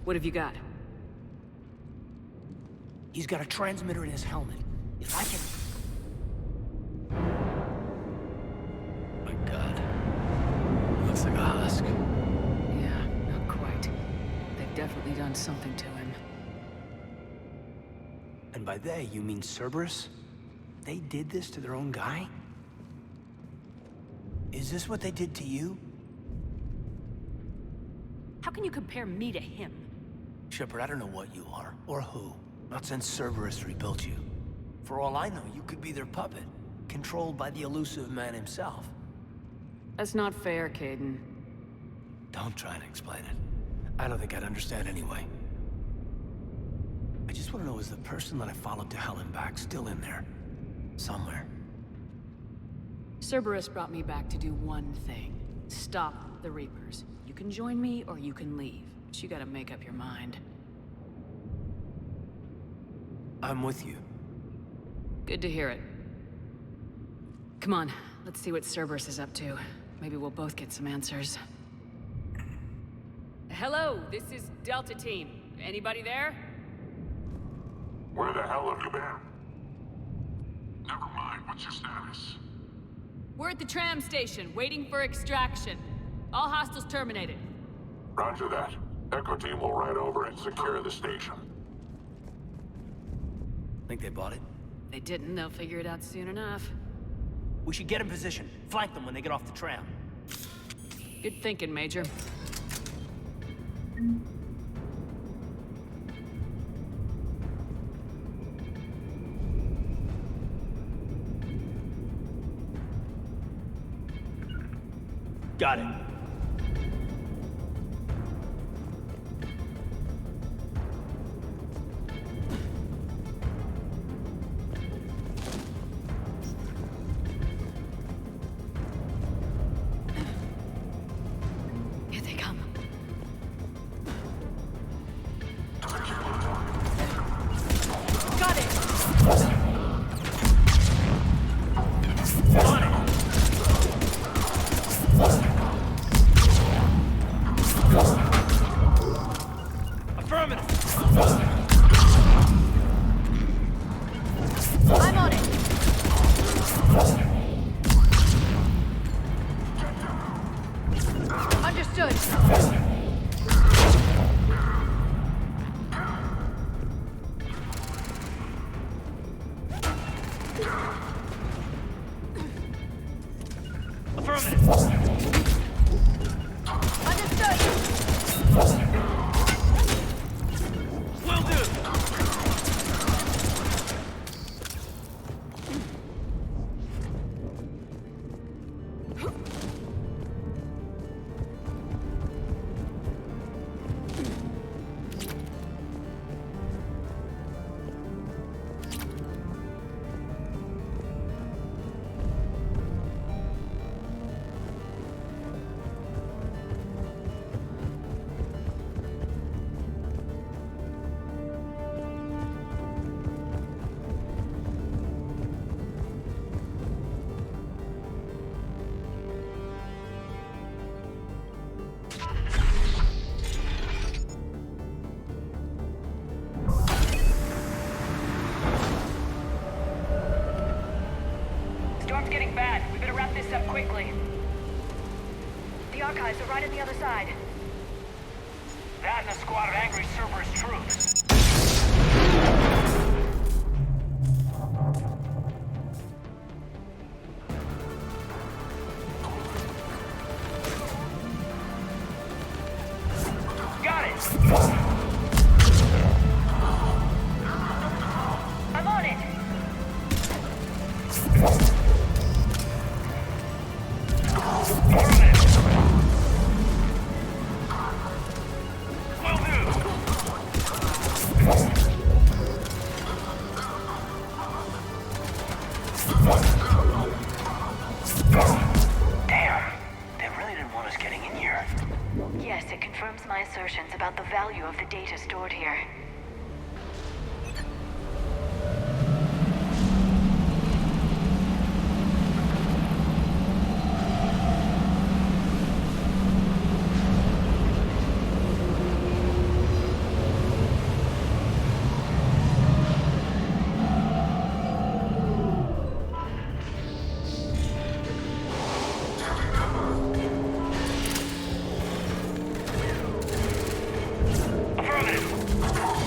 [SPEAKER 4] What have you got?
[SPEAKER 13] He's got a transmitter in his helmet. If I can... My God. Looks like a husk.
[SPEAKER 4] Yeah, not quite. They've definitely done something to him.
[SPEAKER 13] And by they, you mean Cerberus? They did this to their own guy? Is this what they did to you?
[SPEAKER 4] How can you compare me to him?
[SPEAKER 13] Shepard, I don't know what you are, or who. Not since Cerberus rebuilt you. For all I know, you could be their puppet, controlled by the elusive man himself.
[SPEAKER 4] That's not fair, Caden.
[SPEAKER 13] Don't try to explain it. I don't think I'd understand anyway. I just want to know, is the person that I followed to hell and back still in there? Somewhere.
[SPEAKER 4] Cerberus brought me back to do one thing. Stop the Reapers. You can join me, or you can leave. But you gotta make up your mind.
[SPEAKER 13] I'm with you.
[SPEAKER 4] Good to hear it. Come on, let's see what Cerberus is up to. Maybe we'll both get some answers. Hello, this is Delta Team. Anybody there?
[SPEAKER 9] Where the hell have you been? Never mind, what's your status?
[SPEAKER 4] We're at the tram station, waiting for extraction. All hostiles terminated.
[SPEAKER 9] Roger that. Echo Team will ride over and secure the station.
[SPEAKER 13] Think they bought it?
[SPEAKER 4] They didn't, they'll figure it out soon enough.
[SPEAKER 13] We should get in position. Flank them when they get off the tram.
[SPEAKER 4] Good thinking, Major.
[SPEAKER 13] Got it.
[SPEAKER 8] Here they come. Got it! Understood.
[SPEAKER 11] Affirmative.
[SPEAKER 8] Understood.
[SPEAKER 11] Will do.
[SPEAKER 12] Storm's getting bad. We better wrap this up quickly. The archives are right on the other side.
[SPEAKER 11] That and a squad of angry Cerberus troops. Got it!
[SPEAKER 12] I'm on it!
[SPEAKER 11] Will do!
[SPEAKER 7] Damn. They really didn't want us getting in here.
[SPEAKER 12] Yes, it confirms my assertions about the value of the data stored here.
[SPEAKER 11] Affirmative.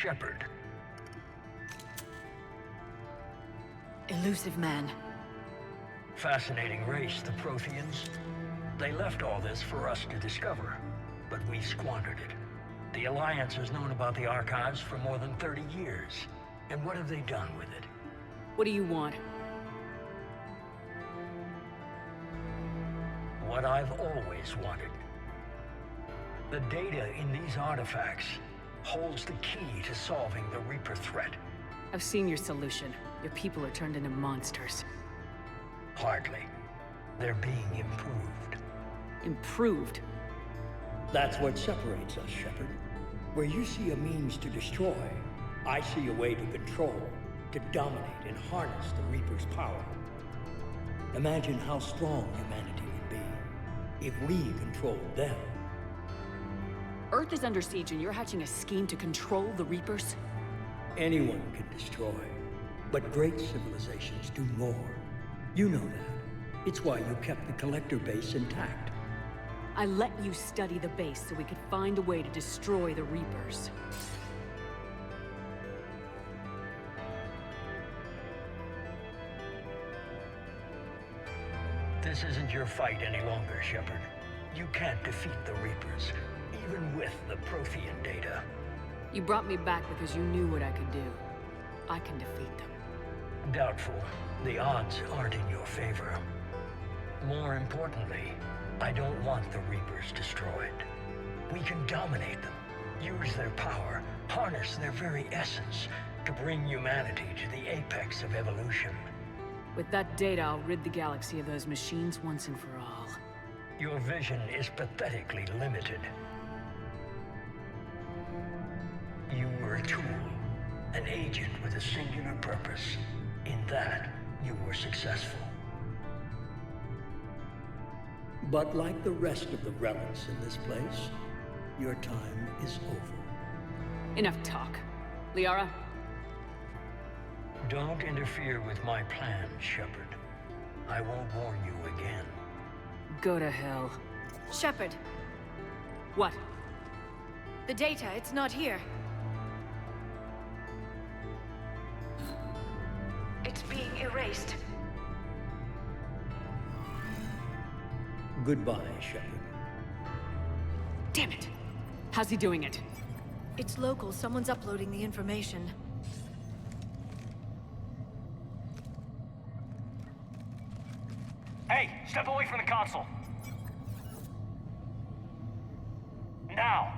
[SPEAKER 16] Shepard.
[SPEAKER 8] Elusive man.
[SPEAKER 16] Fascinating race, the Protheans. They left all this for us to discover, but we squandered it. The Alliance has known about the archives for more than 30 years. And what have they done with it?
[SPEAKER 4] What do you want?
[SPEAKER 16] What I've always wanted. The data in these artifacts holds the key to solving the Reaper threat.
[SPEAKER 4] I've seen your solution. Your people are turned into monsters.
[SPEAKER 16] Hardly. They're being improved.
[SPEAKER 4] Improved?
[SPEAKER 16] That's what separates us, Shepard. Where you see a means to destroy, I see a way to control, to dominate and harness the Reaper's power. Imagine how strong humanity would be if we controlled them.
[SPEAKER 4] Earth is under siege and you're hatching a scheme to control the Reapers?
[SPEAKER 16] Anyone can destroy, but great civilizations do more. You know that. It's why you kept the Collector base intact.
[SPEAKER 4] I let you study the base so we could find a way to destroy the Reapers.
[SPEAKER 16] This isn't your fight any longer, Shepard. You can't defeat the Reapers, even with the Prothean data.
[SPEAKER 4] You brought me back because you knew what I could do. I can defeat them.
[SPEAKER 16] Doubtful. The odds aren't in your favor. More importantly, I don't want the Reapers destroyed. We can dominate them, use their power, harness their very essence to bring humanity to the apex of evolution.
[SPEAKER 4] With that data, I'll rid the galaxy of those machines once and for all.
[SPEAKER 16] Your vision is pathetically limited. You were a tool, an agent with a singular purpose. In that, you were successful. But like the rest of the relics in this place, your time is over.
[SPEAKER 4] Enough talk. Liara?
[SPEAKER 16] Don't interfere with my plans, Shepard. I won't warn you again.
[SPEAKER 4] Go to hell.
[SPEAKER 8] Shepard.
[SPEAKER 4] What?
[SPEAKER 8] The data, it's not here. It's being erased.
[SPEAKER 16] Goodbye, Shepard.
[SPEAKER 4] Damn it! How's he doing it?
[SPEAKER 8] It's local. Someone's uploading the information.
[SPEAKER 11] Hey, step away from the console. Now.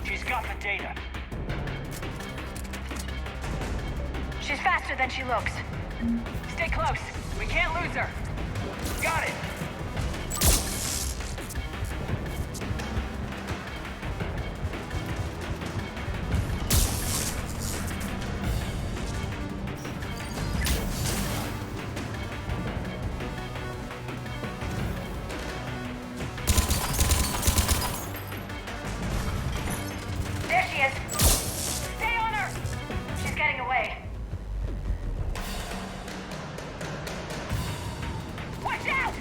[SPEAKER 11] She's got the data.
[SPEAKER 12] She's faster than she looks.
[SPEAKER 11] Stay close. We can't lose her. Got it.
[SPEAKER 12] There she is. Stay on her. She's getting away. Watch out!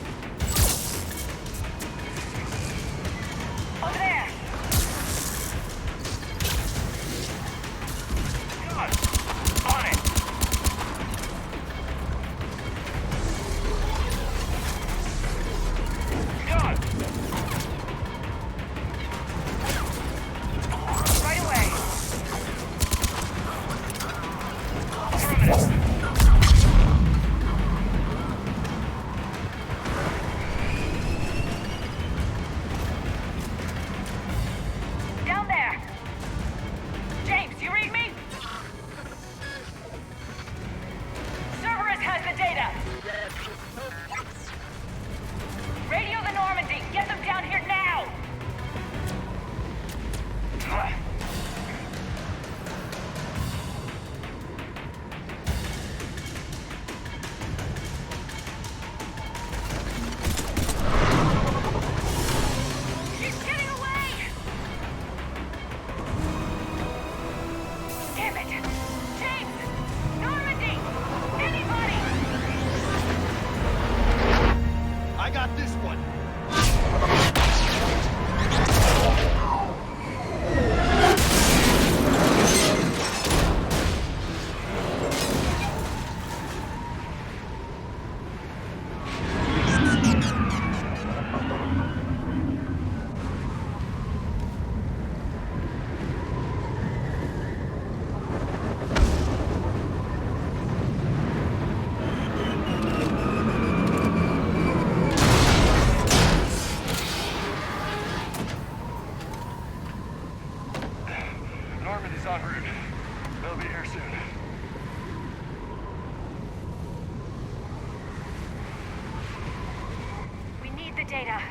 [SPEAKER 6] got this one!
[SPEAKER 11] Normandy's en route. They'll be here soon.
[SPEAKER 12] We need the data.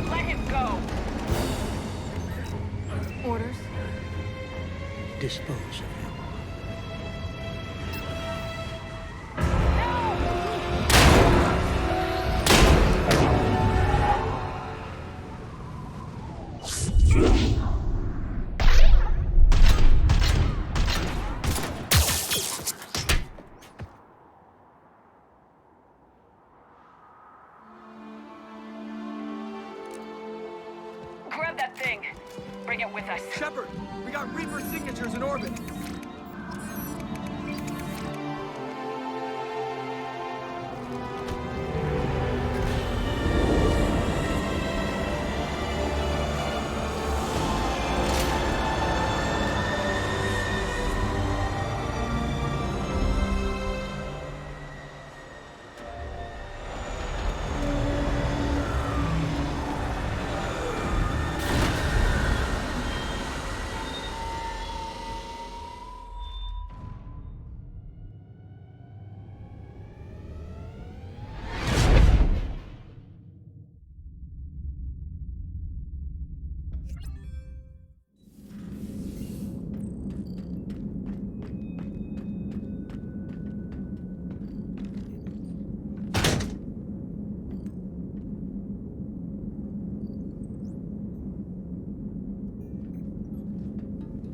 [SPEAKER 12] Let him go.
[SPEAKER 8] Orders?
[SPEAKER 16] Dispose of him.
[SPEAKER 12] Grab that thing. Bring it with us.
[SPEAKER 6] Shepard, we got Reaper signatures in orbit.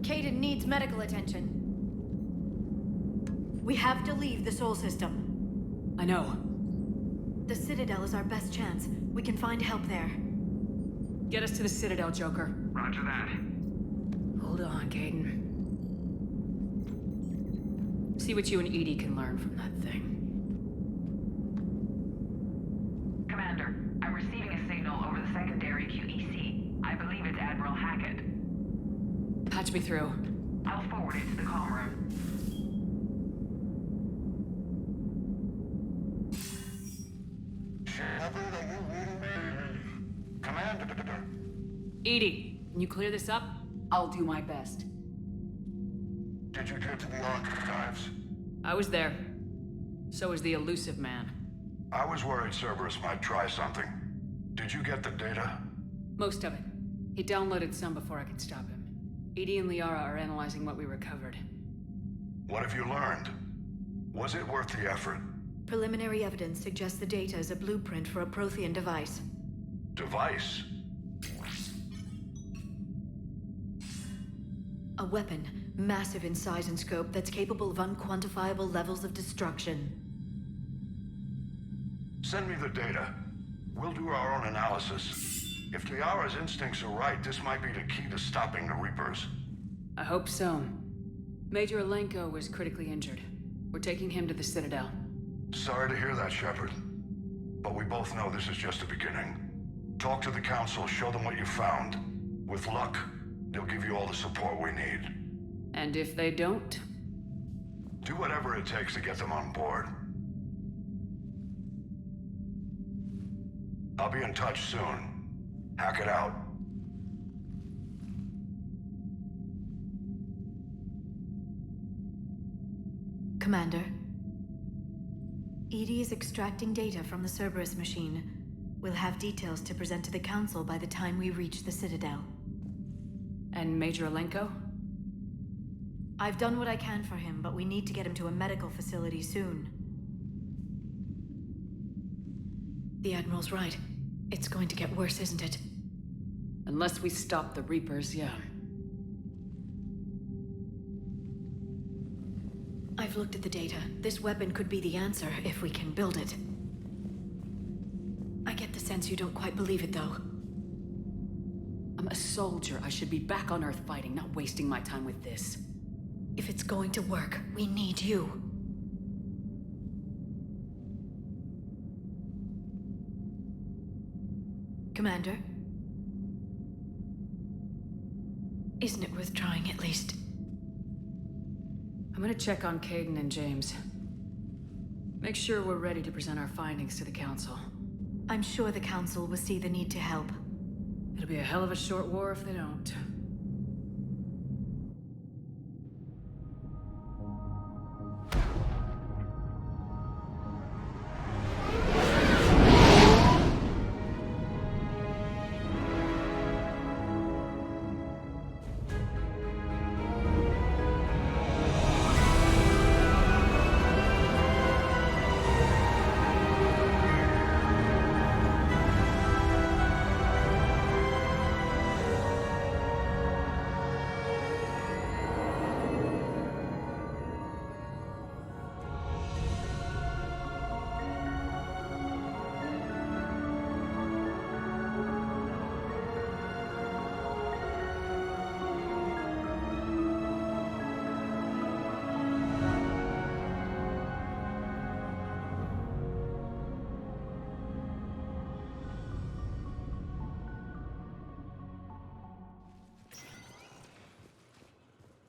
[SPEAKER 8] Caden needs medical attention. We have to leave the Sol system.
[SPEAKER 4] I know.
[SPEAKER 8] The Citadel is our best chance. We can find help there.
[SPEAKER 4] Get us to the Citadel, Joker.
[SPEAKER 11] Roger that.
[SPEAKER 4] Hold on, Caden. See what you and Edie can learn from that thing.
[SPEAKER 11] Commander, I'm receiving a signal over the secondary QEC. I believe it's Admiral Hackett.
[SPEAKER 4] Patch me through.
[SPEAKER 11] I'll forward it to the comm room.
[SPEAKER 9] Commander.
[SPEAKER 4] Edie, can you clear this up? I'll do my best.
[SPEAKER 9] Did you get to the archives?
[SPEAKER 4] I was there. So was the elusive man.
[SPEAKER 2] I was worried Cerberus might try something. Did you get the data?
[SPEAKER 4] Most of it. He downloaded some before I could stop him. Edie and Liara are analyzing what we recovered.
[SPEAKER 2] What have you learned? Was it worth the effort?
[SPEAKER 8] Preliminary evidence suggests the data is a blueprint for a Prothean device.
[SPEAKER 2] Device?
[SPEAKER 8] A weapon, massive in size and scope, that's capable of unquantifiable levels of destruction.
[SPEAKER 2] Send me the data. We'll do our own analysis. If Liara's instincts are right, this might be the key to stopping the Reapers.
[SPEAKER 4] I hope so. Major Alenko was critically injured. We're taking him to the Citadel.
[SPEAKER 2] Sorry to hear that, Shepard. But we both know this is just the beginning. Talk to the Council, show them what you found. With luck, they'll give you all the support we need.
[SPEAKER 4] And if they don't?
[SPEAKER 2] Do whatever it takes to get them on board. I'll be in touch soon. Hack it out.
[SPEAKER 8] Commander. Edie is extracting data from the Cerberus machine. We'll have details to present to the Council by the time we reach the Citadel.
[SPEAKER 4] And Major Alenko?
[SPEAKER 8] I've done what I can for him, but we need to get him to a medical facility soon. The Admiral's right. It's going to get worse, isn't it?
[SPEAKER 4] Unless we stop the Reapers, yeah.
[SPEAKER 8] I've looked at the data. This weapon could be the answer if we can build it. I get the sense you don't quite believe it, though.
[SPEAKER 4] I'm a soldier. I should be back on Earth fighting, not wasting my time with this.
[SPEAKER 8] If it's going to work, we need you. Commander? Isn't it worth trying, at least?
[SPEAKER 4] I'm gonna check on Caden and James. Make sure we're ready to present our findings to the Council.
[SPEAKER 8] I'm sure the Council will see the need to help.
[SPEAKER 4] It'll be a hell of a short war if they don't.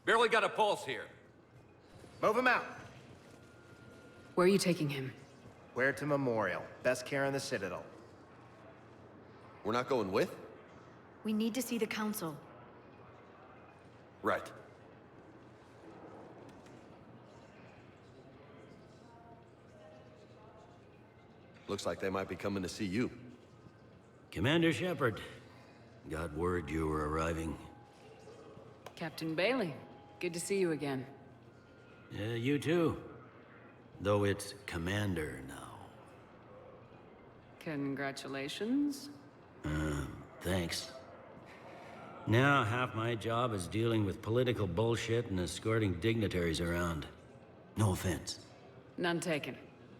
[SPEAKER 17] Barely got a pulse here.
[SPEAKER 6] Move him out.
[SPEAKER 4] Where are you taking him?
[SPEAKER 6] Where to Memorial. Best care in the Citadel.
[SPEAKER 3] We're not going with?
[SPEAKER 8] We need to see the Council.
[SPEAKER 3] Right. Looks like they might be coming to see you.
[SPEAKER 13] Commander Shepard. Got word you were arriving.
[SPEAKER 4] Captain Bailey, good to see you again.
[SPEAKER 13] Yeah, you too. Though it's Commander now.
[SPEAKER 4] Congratulations.
[SPEAKER 13] Thanks. Now half my job is dealing with political bullshit and escorting dignitaries around. No offense.
[SPEAKER 4] None taken.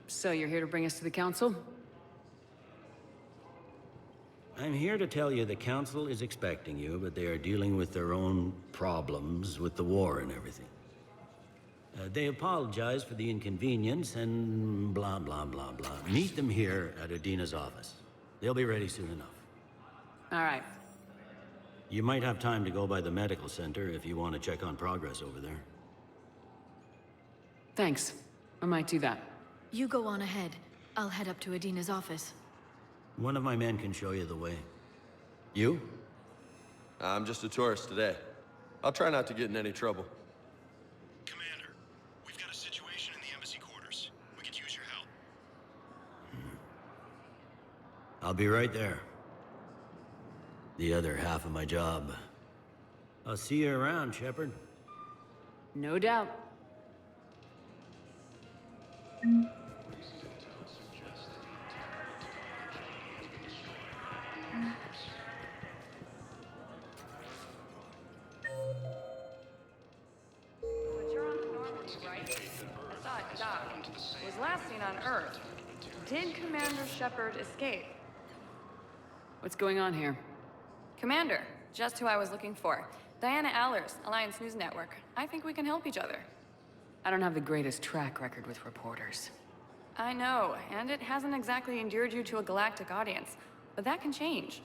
[SPEAKER 4] So you're here to bring us to the Council?
[SPEAKER 13] I'm here to tell you the Council is expecting you, but they are dealing with their own problems with the war and everything. They apologize for the inconvenience and blah, blah, blah, blah. Meet them here at Adina's office. They'll be ready soon enough.
[SPEAKER 4] All right.
[SPEAKER 13] You might have time to go by the medical center if you want to check on progress over there.
[SPEAKER 4] Thanks. I might do that.
[SPEAKER 8] You go on ahead. I'll head up to Adina's office.
[SPEAKER 13] One of my men can show you the way. You?
[SPEAKER 3] I'm just a tourist today. I'll try not to get in any trouble.
[SPEAKER 6] Commander, we've got a situation in the embassy quarters. We could use your help.
[SPEAKER 13] I'll be right there. The other half of my job. I'll see you around, Shepard.
[SPEAKER 4] No doubt.
[SPEAKER 11] Was last seen on Earth. Did Commander Shepard escape?
[SPEAKER 4] What's going on here?
[SPEAKER 11] Commander, just who I was looking for. Diana Allers, Alliance News Network. I think we can help each other.
[SPEAKER 4] I don't have the greatest track record with reporters.
[SPEAKER 11] I know, and it hasn't exactly endeared you to a galactic audience. But that can change.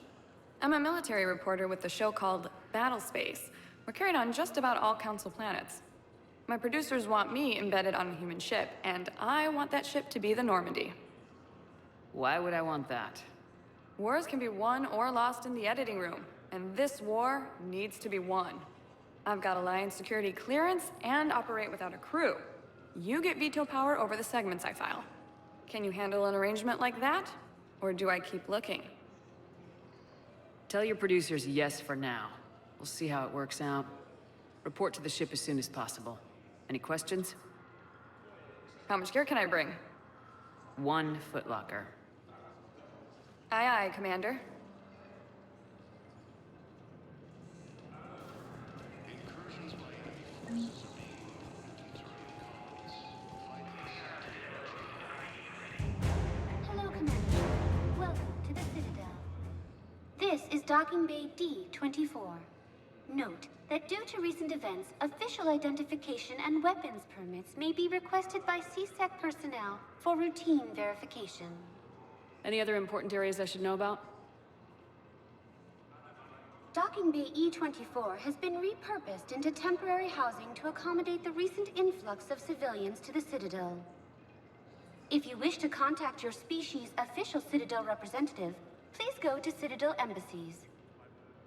[SPEAKER 11] I'm a military reporter with the show called Battle Space. We're carried on just about all Council planets. My producers want me embedded on a human ship, and I want that ship to be the Normandy.
[SPEAKER 4] Why would I want that?
[SPEAKER 11] Wars can be won or lost in the editing room, and this war needs to be won. I've got Alliance security clearance and operate without a crew. You get veto power over the segments I file. Can you handle an arrangement like that? Or do I keep looking?
[SPEAKER 4] Tell your producers yes for now. We'll see how it works out. Report to the ship as soon as possible. Any questions?
[SPEAKER 11] How much gear can I bring?
[SPEAKER 4] 1 footlocker.
[SPEAKER 11] Aye, aye, Commander.
[SPEAKER 10] Hello, Commander. Welcome to the Citadel. This is Docking Bay D-24. Note that due to recent events, official identification and weapons permits may be requested by CSEC personnel for routine verification.
[SPEAKER 4] Any other important areas I should know about?
[SPEAKER 10] Docking Bay E-24 has been repurposed into temporary housing to accommodate the recent influx of civilians to the Citadel. If you wish to contact your species' official Citadel representative, please go to Citadel embassies.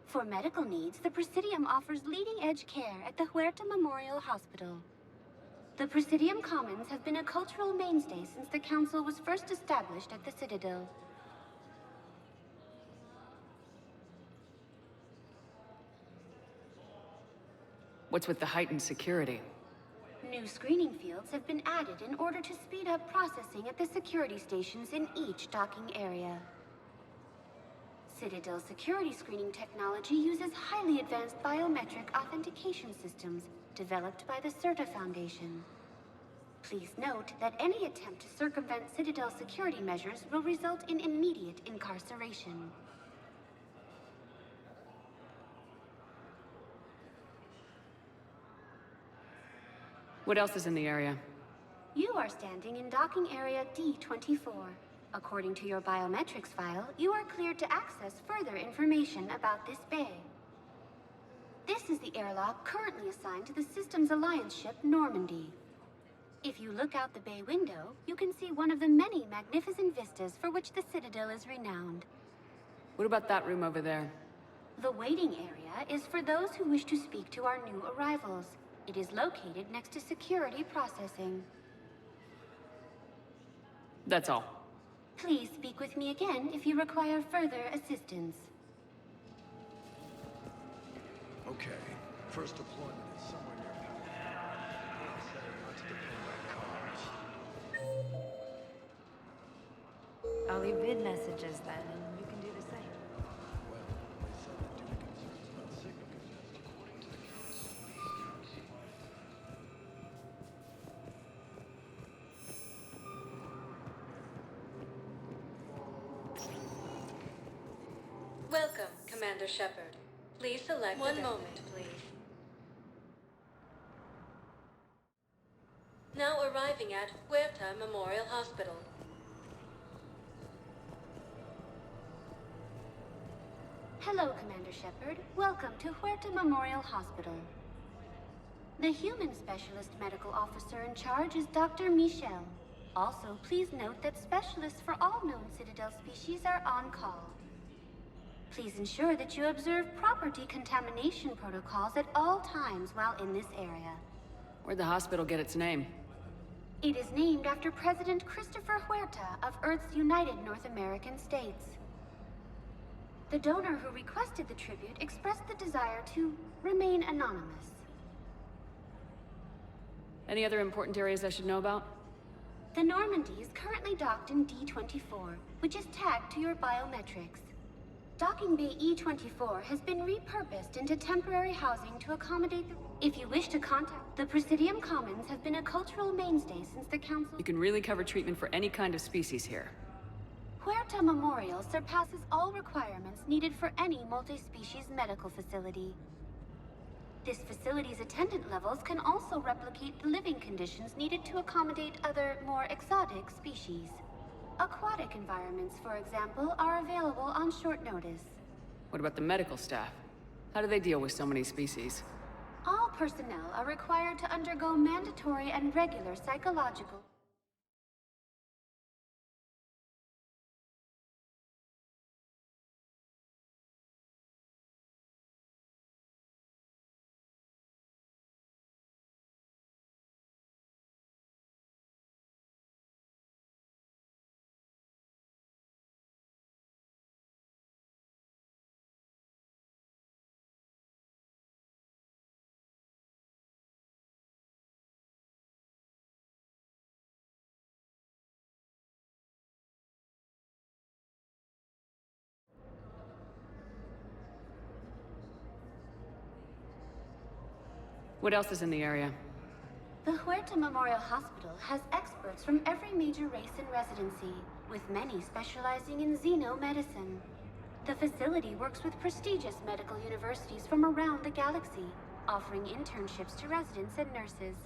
[SPEAKER 10] For medical needs, the Presidium offers leading-edge care at the Huerta Memorial Hospital. The Presidium Commons have been a cultural mainstay since the Council was first established at the Citadel.
[SPEAKER 4] What's with the heightened security?
[SPEAKER 10] New screening fields have been added in order to speed up processing at the security stations in each docking area. Citadel security screening technology uses highly advanced biometric authentication systems developed by the CERTA Foundation. Please note that any attempt to circumvent Citadel security measures will result in immediate incarceration.
[SPEAKER 4] What else is in the area?
[SPEAKER 10] You are standing in docking area D-24. According to your biometrics file, you are cleared to access further information about this bay. This is the airlock currently assigned to the Systems Alliance ship Normandy. If you look out the bay window, you can see one of the many magnificent vistas for which the Citadel is renowned.
[SPEAKER 4] What about that room over there?
[SPEAKER 10] The waiting area is for those who wish to speak to our new arrivals. It is located next to security processing.
[SPEAKER 4] That's all.
[SPEAKER 10] Please speak with me again if you require further assistance.
[SPEAKER 3] Okay. First deployment is somewhere near Panama. They said not to deploy by cars.
[SPEAKER 8] I'll leave vid messages then, and you can do the same.
[SPEAKER 3] Well, they said that due to concerns about signal congestion, according to the council.
[SPEAKER 17] Welcome, Commander Shepard. Please select one moment, please. Now arriving at Huerta Memorial Hospital.
[SPEAKER 10] Hello, Commander Shepard. Welcome to Huerta Memorial Hospital. The human specialist medical officer in charge is Dr. Michel. Also, please note that specialists for all known Citadel species are on call. Please ensure that you observe proper decontamination protocols at all times while in this area.
[SPEAKER 4] Where'd the hospital get its name?
[SPEAKER 10] It is named after President Christopher Huerta of Earth's United North American States. The donor who requested the tribute expressed the desire to remain anonymous.
[SPEAKER 4] Any other important areas I should know about?
[SPEAKER 10] The Normandy is currently docked in D-24, which is tagged to your biometrics. Docking Bay E-24 has been repurposed into temporary housing to accommodate the... If you wish to contact... The Presidium Commons have been a cultural mainstay since the Council...
[SPEAKER 4] You can really cover treatment for any kind of species here.
[SPEAKER 10] Huerta Memorial surpasses all requirements needed for any multi-species medical facility. This facility's attendant levels can also replicate the living conditions needed to accommodate other, more exotic species. Aquatic environments, for example, are available on short notice.
[SPEAKER 4] What about the medical staff? How do they deal with so many species?
[SPEAKER 10] All personnel are required to undergo mandatory and regular psychological
[SPEAKER 4] What else is in the area?
[SPEAKER 10] The Huerta Memorial Hospital has experts from every major race in residency, with many specializing in xenomedicine. The facility works with prestigious medical universities from around the galaxy, offering internships to residents and nurses.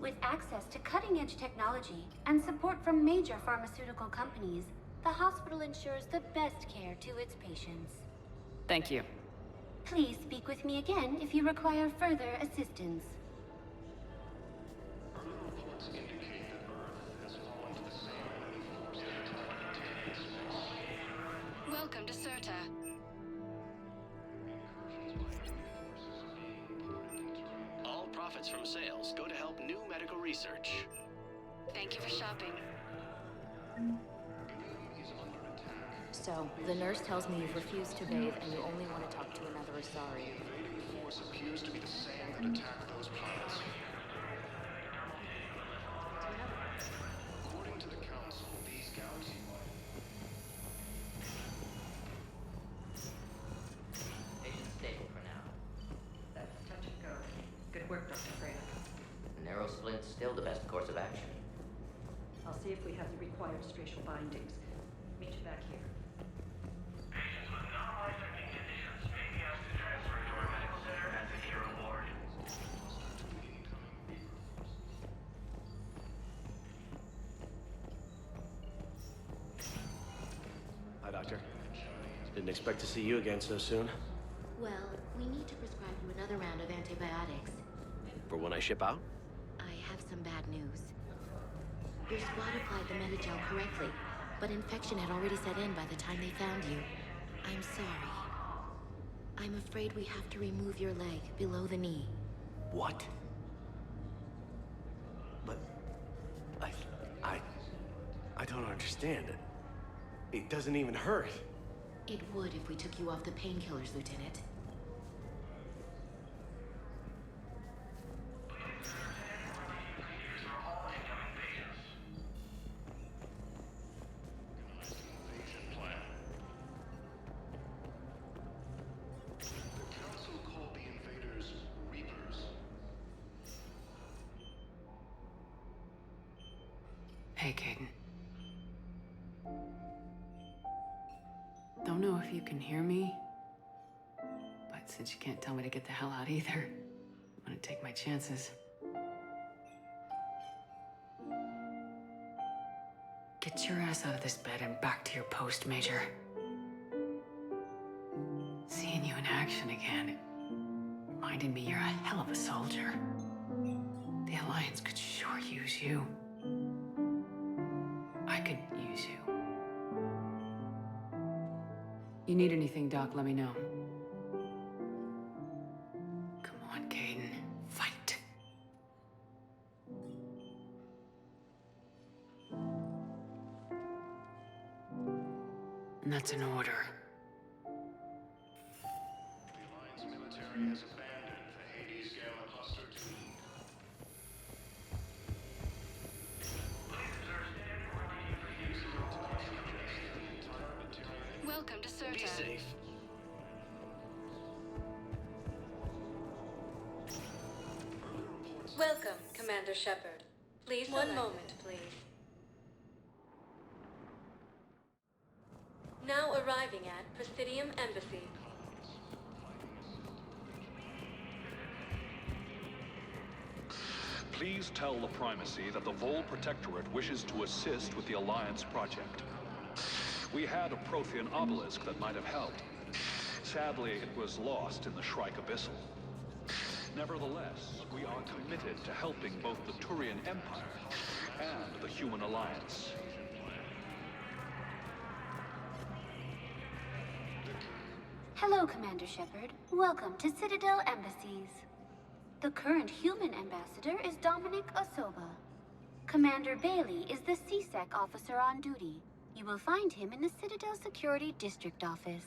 [SPEAKER 10] With access to cutting-edge technology and support from major pharmaceutical companies, the hospital ensures the best care to its patients.
[SPEAKER 4] Thank you.
[SPEAKER 10] Please speak with me again if you require further assistance.
[SPEAKER 15] Welcome to Serta.
[SPEAKER 3] All profits from sales go to help new medical research.
[SPEAKER 15] Thank you for shopping.
[SPEAKER 18] So, the nurse tells me you've refused to bathe and you only want to talk to another Asari.
[SPEAKER 2] The invading force appears to be the same that attacked those planets. According to the Council, these galaxy
[SPEAKER 19] Patient stable for now.
[SPEAKER 20] That's touch and go. Good work, Dr. Freya.
[SPEAKER 19] Narrow splint's still the best course of action.
[SPEAKER 20] I'll see if we have the required spatial bindings. Meet you back here.
[SPEAKER 9] Patients with non-life-threatening conditions may be asked to transfer to our medical center at the Hero Ward.
[SPEAKER 21] Hi, Doctor. Didn't expect to see you again so soon.
[SPEAKER 18] Well, we need to prescribe you another round of antibiotics.
[SPEAKER 21] For when I ship out?
[SPEAKER 18] I have some bad news. Your squad applied the Metagel correctly, but infection had already set in by the time they found you. I'm sorry. I'm afraid we have to remove your leg below the knee.
[SPEAKER 21] What? But... I don't understand it. It doesn't even hurt.
[SPEAKER 18] It would if we took you off the painkillers, Lieutenant.
[SPEAKER 4] Hey, Caden. Don't know if you can hear me, but since you can't tell me to get the hell out either, I'm gonna take my chances. Get your ass out of this bed and back to your post, Major. Seeing you in action again, it reminded me you're a hell of a soldier. The Alliance could sure use you. I could use you. You need anything, Doc, let me know. Come on, Caden. Fight. And that's an order.
[SPEAKER 2] The Alliance military has abandoned the Hades Gamma Cluster 2.
[SPEAKER 15] Welcome to Serta.
[SPEAKER 21] Be safe.
[SPEAKER 17] Welcome, Commander Shepard. Please One moment, please. Now arriving at Presidium Embassy.
[SPEAKER 22] Please tell the Primacy that the Vol Protectorate wishes to assist with the Alliance project. We had a Prothean obelisk that might have helped. Sadly, it was lost in the Shrike Abyssal. Nevertheless, we are committed to helping both the Turian Empire and the Human Alliance.
[SPEAKER 10] Hello, Commander Shepard. Welcome to Citadel Embassies. The current human ambassador is Dominic Osoba. Commander Bailey is the CSEC officer on duty. You will find him in the Citadel Security District Office.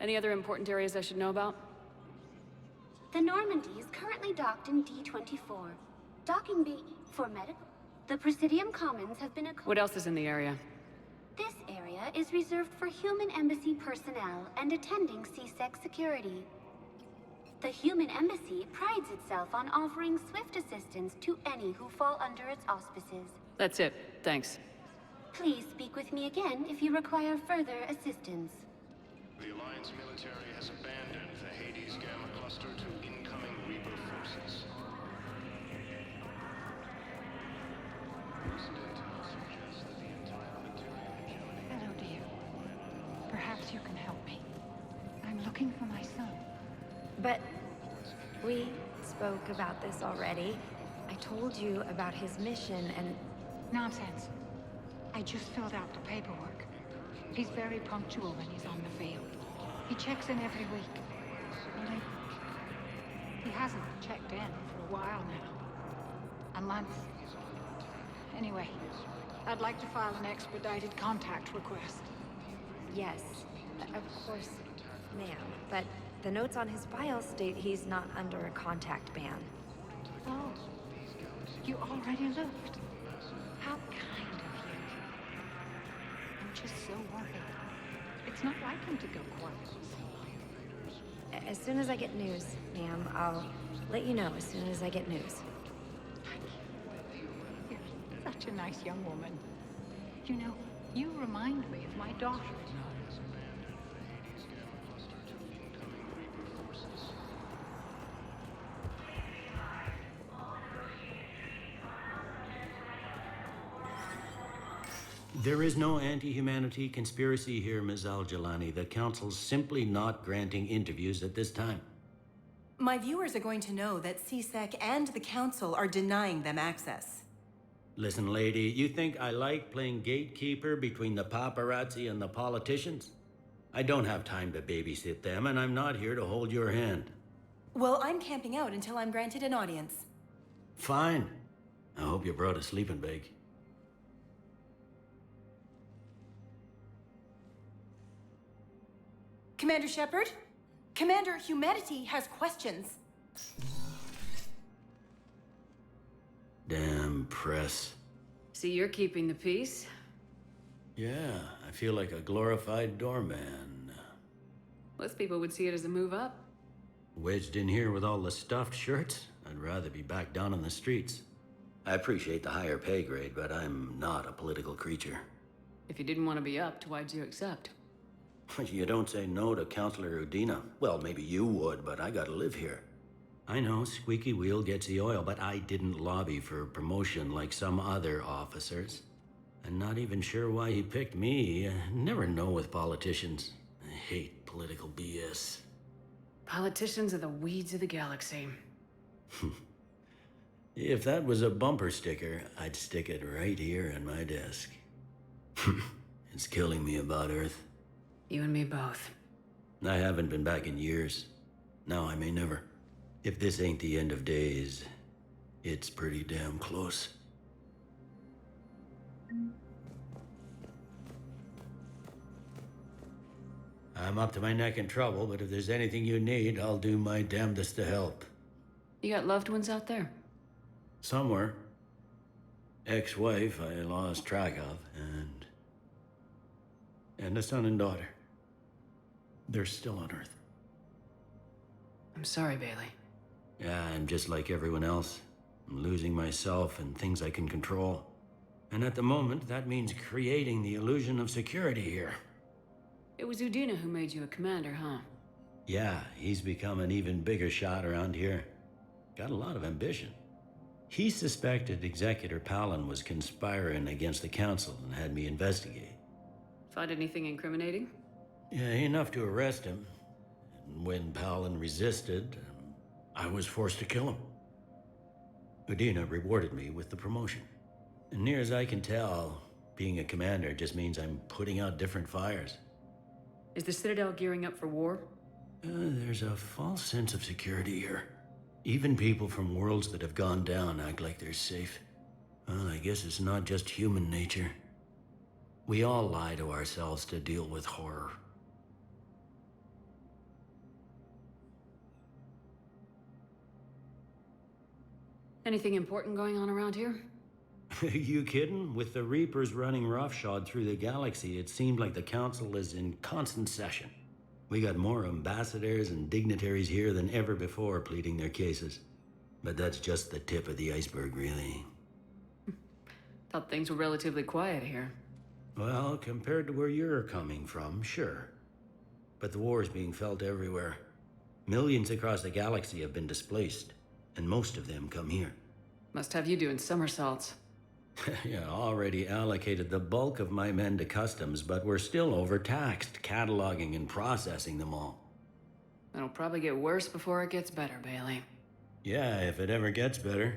[SPEAKER 4] Any other important areas I should know about?
[SPEAKER 10] The Normandy is currently docked in D-24. Docking bay for medical. The Presidium Commons have been
[SPEAKER 4] What else is in the area?
[SPEAKER 10] This area is reserved for human embassy personnel and attending CSEC security. The human embassy prides itself on offering swift assistance to any who fall under its auspices.
[SPEAKER 4] That's it. Thanks.
[SPEAKER 10] Please speak with me again if you require further assistance.
[SPEAKER 6] The Alliance military has abandoned the Hades Gamma cluster to incoming Reaper forces. Recent intel suggests that the entire material hegemony...
[SPEAKER 1] Hello, dear. Perhaps you can help me. I'm looking for my son.
[SPEAKER 5] But we spoke about this already. I told you about his mission and...
[SPEAKER 1] Nonsense. I just filled out the paperwork. He's very punctual when he's on the field. He checks in every week. Only he hasn't checked in for a while now. A month. Anyway, I'd like to file an expedited contact request.
[SPEAKER 5] Yes, of course, ma'am. But the notes on his file state he's not under a contact ban.
[SPEAKER 1] Oh, you already looked. How kind of you. I'm just so worried. It's not like him to go quiet.
[SPEAKER 5] As soon as I get news, ma'am, I'll let you know as soon as I get news.
[SPEAKER 1] You're such a nice young woman. You know, you remind me of my daughter.
[SPEAKER 13] There is no anti-humanity conspiracy here, Ms. Al-Jalani. The Council's simply not granting interviews at this time.
[SPEAKER 23] My viewers are going to know that CSEC and the Council are denying them access.
[SPEAKER 13] Listen, lady, you think I like playing gatekeeper between the paparazzi and the politicians? I don't have time to babysit them, and I'm not here to hold your hand.
[SPEAKER 23] Well, I'm camping out until I'm granted an audience.
[SPEAKER 13] Fine. I hope you brought a sleeping bag.
[SPEAKER 23] Commander Shepard? Commander, humanity has questions.
[SPEAKER 13] Damn press.
[SPEAKER 4] See, you're keeping the peace.
[SPEAKER 13] Yeah, I feel like a glorified doorman.
[SPEAKER 4] Most people would see it as a move up.
[SPEAKER 13] Wedged in here with all the stuffed shirts? I'd rather be back down on the streets. I appreciate the higher pay grade, but I'm not a political creature.
[SPEAKER 4] If you didn't want to be upped, why'd you accept?
[SPEAKER 13] You don't say no to Counselor Udina. Well, maybe you would, but I gotta live here. I know, squeaky wheel gets the oil, but I didn't lobby for promotion like some other officers. I'm not even sure why he picked me. I never know with politicians. I hate political BS.
[SPEAKER 4] Politicians are the weeds of the galaxy.
[SPEAKER 13] If that was a bumper sticker, I'd stick it right here on my desk. It's killing me about Earth.
[SPEAKER 4] You and me both.
[SPEAKER 13] I haven't been back in years. Now I may never. If this ain't the end of days, it's pretty damn close. I'm up to my neck in trouble, but if there's anything you need, I'll do my damnedest to help.
[SPEAKER 4] You got loved ones out there?
[SPEAKER 13] Somewhere. Ex-wife I lost track of, and a son and daughter. They're still on Earth.
[SPEAKER 4] I'm sorry, Bailey.
[SPEAKER 13] Yeah, I'm just like everyone else. I'm losing myself and things I can control. And at the moment, that means creating the illusion of security here.
[SPEAKER 4] It was Udina who made you a commander, huh?
[SPEAKER 13] Yeah, he's become an even bigger shot around here. Got a lot of ambition. He suspected Executor Palin was conspiring against the Council and had me investigate.
[SPEAKER 4] Find anything incriminating?
[SPEAKER 13] Yeah, enough to arrest him. And when Palin resisted, I was forced to kill him. Udina rewarded me with the promotion. And near as I can tell, being a commander just means I'm putting out different fires.
[SPEAKER 4] Is the Citadel gearing up for war?
[SPEAKER 13] There's a false sense of security here. Even people from worlds that have gone down act like they're safe. Well, I guess it's not just human nature. We all lie to ourselves to deal with horror.
[SPEAKER 4] Anything important going on around here?
[SPEAKER 13] You kidding? With the Reapers running roughshod through the galaxy, it seemed like the Council is in constant session. We got more ambassadors and dignitaries here than ever before pleading their cases. But that's just the tip of the iceberg, really.
[SPEAKER 4] Thought things were relatively quiet here.
[SPEAKER 13] Well, compared to where you're coming from, sure. But the war is being felt everywhere. Millions across the galaxy have been displaced, and most of them come here.
[SPEAKER 4] Must have you doing somersaults.
[SPEAKER 13] Yeah, already allocated the bulk of my men to customs, but we're still overtaxed, cataloging and processing them all.
[SPEAKER 4] It'll probably get worse before it gets better, Bailey.
[SPEAKER 13] Yeah, if it ever gets better.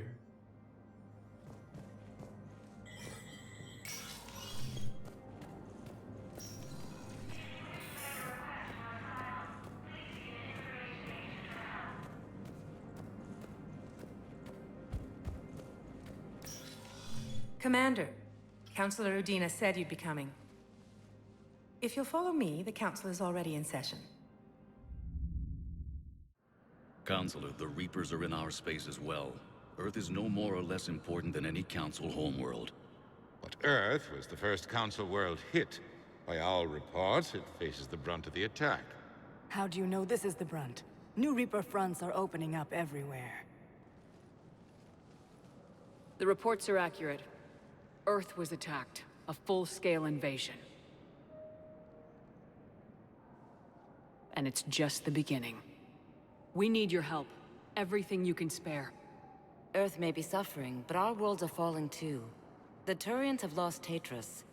[SPEAKER 23] Commander, Councilor Udina said you'd be coming. If you'll follow me, the council is already in session.
[SPEAKER 7] Counselor, the Reapers are in our space as well. Earth is no more or less important than any Council homeworld.
[SPEAKER 14] But Earth was the first Council world hit. By all reports, it faces the brunt of the attack.
[SPEAKER 16] How do you know this is the brunt? New Reaper fronts are opening up everywhere.
[SPEAKER 4] The reports are accurate. Earth was attacked. A full-scale invasion. And it's just the beginning. We need your help. Everything you can spare.
[SPEAKER 24] Earth may be suffering, but our worlds are falling too. The Turians have lost Tatris.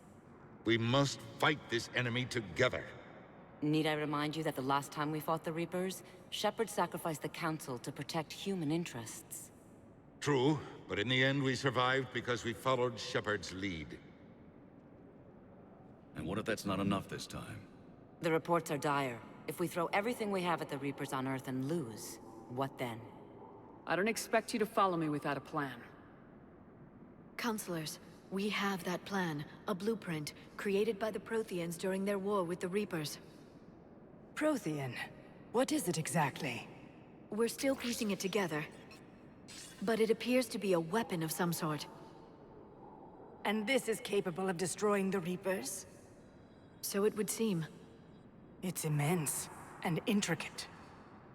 [SPEAKER 14] We must fight this enemy together.
[SPEAKER 24] Need I remind you that the last time we fought the Reapers, Shepard sacrificed the Council to protect human interests?
[SPEAKER 14] True, but in the end we survived because we followed Shepard's lead.
[SPEAKER 7] And what if that's not enough this time?
[SPEAKER 24] The reports are dire. If we throw everything we have at the Reapers on Earth and lose, what then?
[SPEAKER 4] I don't expect you to follow me without a plan.
[SPEAKER 8] Counselors, we have that plan. A blueprint, created by the Protheans during their war with the Reapers.
[SPEAKER 16] Prothean? What is it exactly?
[SPEAKER 8] We're still piecing it together. But it appears to be a weapon of some sort.
[SPEAKER 16] And this is capable of destroying the Reapers?
[SPEAKER 8] So it would seem.
[SPEAKER 16] It's immense and intricate.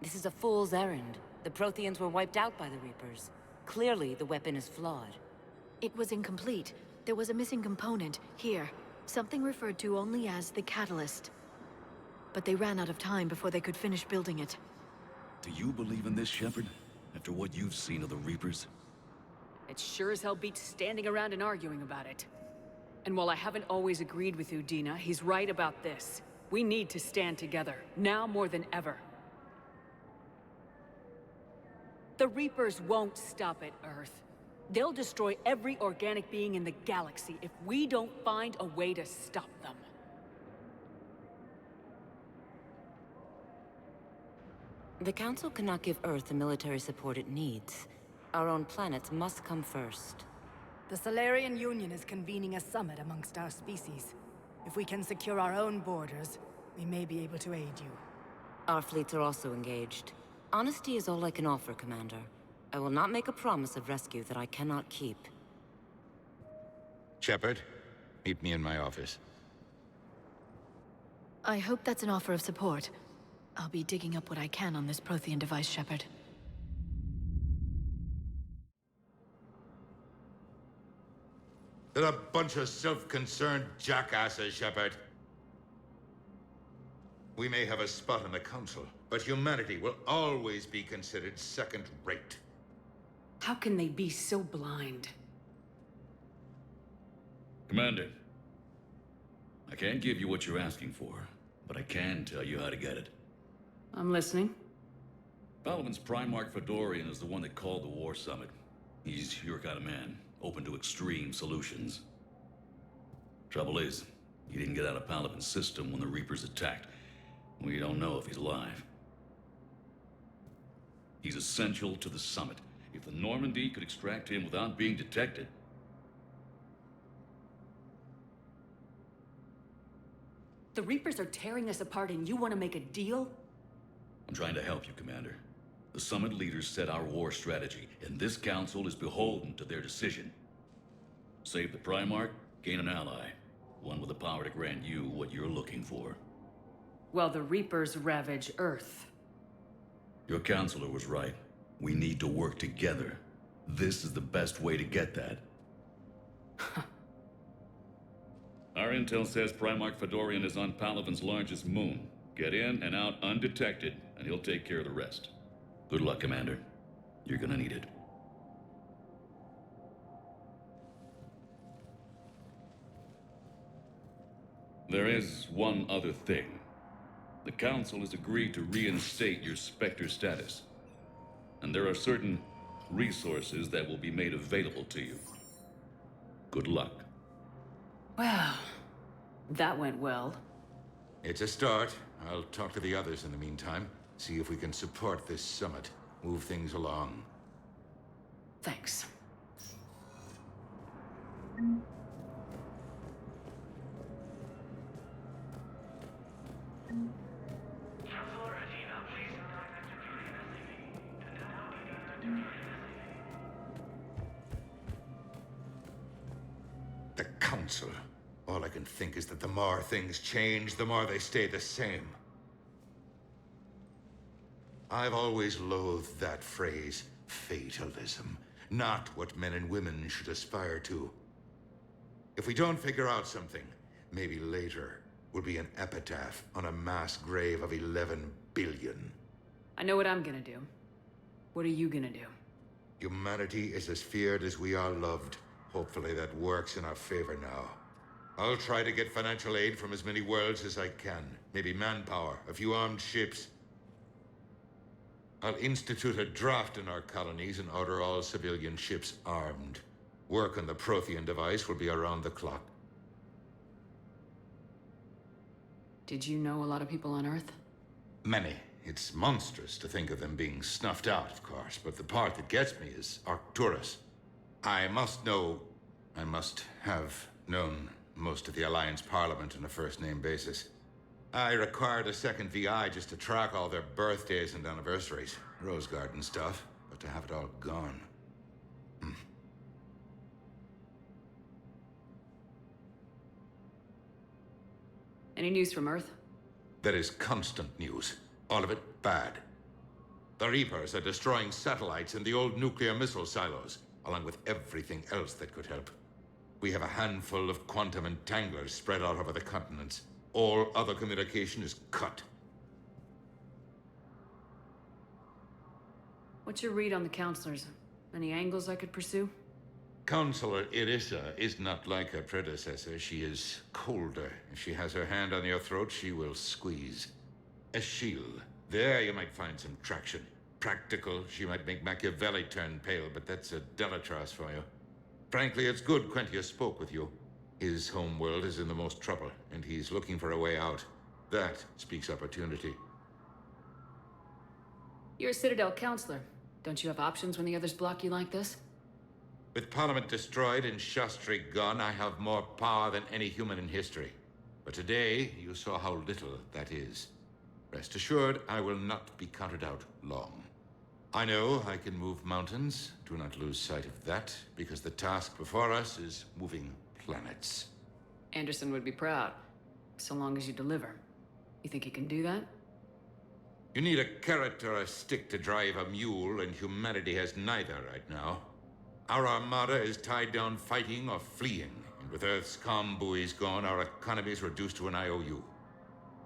[SPEAKER 24] This is a fool's errand. The Protheans were wiped out by the Reapers. Clearly, the weapon is flawed.
[SPEAKER 8] It was incomplete. There was a missing component, here. Something referred to only as the catalyst. But they ran out of time before they could finish building it.
[SPEAKER 7] Do you believe in this, Shepard? After what you've seen of the Reapers?
[SPEAKER 4] It sure as hell beats standing around and arguing about it. And while I haven't always agreed with Udina, he's right about this. We need to stand together, now more than ever. The Reapers won't stop at Earth. They'll destroy every organic being in the galaxy if we don't find a way to stop them.
[SPEAKER 24] The Council cannot give Earth the military support it needs. Our own planets must come first.
[SPEAKER 16] The Solarian Union is convening a summit amongst our species. If we can secure our own borders, we may be able to aid you.
[SPEAKER 24] Our fleets are also engaged. Honesty is all I can offer, Commander. I will not make a promise of rescue that I cannot keep.
[SPEAKER 14] Shepard, meet me in my office.
[SPEAKER 8] I hope that's an offer of support. I'll be digging up what I can on this Prothean device, Shepard.
[SPEAKER 14] They're a bunch of self-concerned jackasses, Shepard. We may have a spot in the Council, but humanity will always be considered second-rate.
[SPEAKER 4] How can they be so blind?
[SPEAKER 7] Commander, I can't give you what you're asking for, but I can tell you how to get it.
[SPEAKER 4] I'm listening.
[SPEAKER 7] Palaven's Primarch Fedorian is the one that called the War Summit. He's your kind of man, open to extreme solutions. Trouble is, he didn't get out of Palaven's system when the Reapers attacked. We don't know if he's alive. He's essential to the summit. If the Normandy could extract him without being detected...
[SPEAKER 4] The Reapers are tearing us apart and you want to make a deal?
[SPEAKER 7] I'm trying to help you, Commander. The summit leaders set our war strategy, and this council is beholden to their decision. Save the Primarch, gain an ally. One with the power to grant you what you're looking for.
[SPEAKER 4] while the Reapers ravage Earth.
[SPEAKER 7] Your counselor was right. We need to work together. This is the best way to get that. Our intel says Primarch Fedorian is on Palaven's largest moon. Get in and out undetected, and he'll take care of the rest. Good luck, Commander. You're gonna need it. There is one other thing. The Council has agreed to reinstate your Spectre status. And there are certain resources that will be made available to you. Good luck.
[SPEAKER 4] Well, that went well.
[SPEAKER 14] It's a start. I'll talk to the others in the meantime. See if we can support this summit. Move things along.
[SPEAKER 4] Thanks.
[SPEAKER 14] The Council. All I can think is that the more things change, the more they stay the same. I've always loathed that phrase, fatalism. Not what men and women should aspire to. If we don't figure out something, maybe later will be an epitaph on a mass grave of 11 billion.
[SPEAKER 4] I know what I'm gonna do. What are you gonna do?
[SPEAKER 14] Humanity is as feared as we are loved. Hopefully that works in our favor now. I'll try to get financial aid from as many worlds as I can. Maybe manpower, a few armed ships. I'll institute a draft in our colonies and order all civilian ships armed. Work on the Prothean device will be around the clock.
[SPEAKER 4] Did you know a lot of people on Earth?
[SPEAKER 14] Many. It's monstrous to think of them being snuffed out, of course, but the part that gets me is Arcturus. I must have known most of the Alliance Parliament on a first-name basis. I required a second VI just to track all their birthdays and anniversaries. Rose Garden stuff, but to have it all gone.
[SPEAKER 4] Any news from Earth?
[SPEAKER 14] There is constant news. All of it bad. The Reapers are destroying satellites and the old nuclear missile silos, along with everything else that could help. We have a handful of quantum entanglers spread out over the continents. All other communication is cut.
[SPEAKER 4] What's your read on the counselors? Any angles I could pursue?
[SPEAKER 14] Counselor Irissa is not like her predecessor. She is colder. If she has her hand on your throat, she will squeeze. Eschil. There you might find some traction. Practical, she might make Machiavelli turn pale, but that's a Delatras for you. Frankly, it's good Quentius spoke with you. His home world is in the most trouble, and he's looking for a way out. That speaks opportunity.
[SPEAKER 4] You're a Citadel counselor. Don't you have options when the others block you like this?
[SPEAKER 14] With Parliament destroyed and Shastri gone, I have more power than any human in history. But today, you saw how little that is. Rest assured, I will not be counted out long. I know I can move mountains. Do not lose sight of that, because the task before us is moving planets.
[SPEAKER 4] Anderson would be proud, so long as you deliver. You think you can do that?
[SPEAKER 14] You need a carrot or a stick to drive a mule, and humanity has neither right now. Our armada is tied down fighting or fleeing, and with Earth's comm buoys gone, our economy is reduced to an IOU.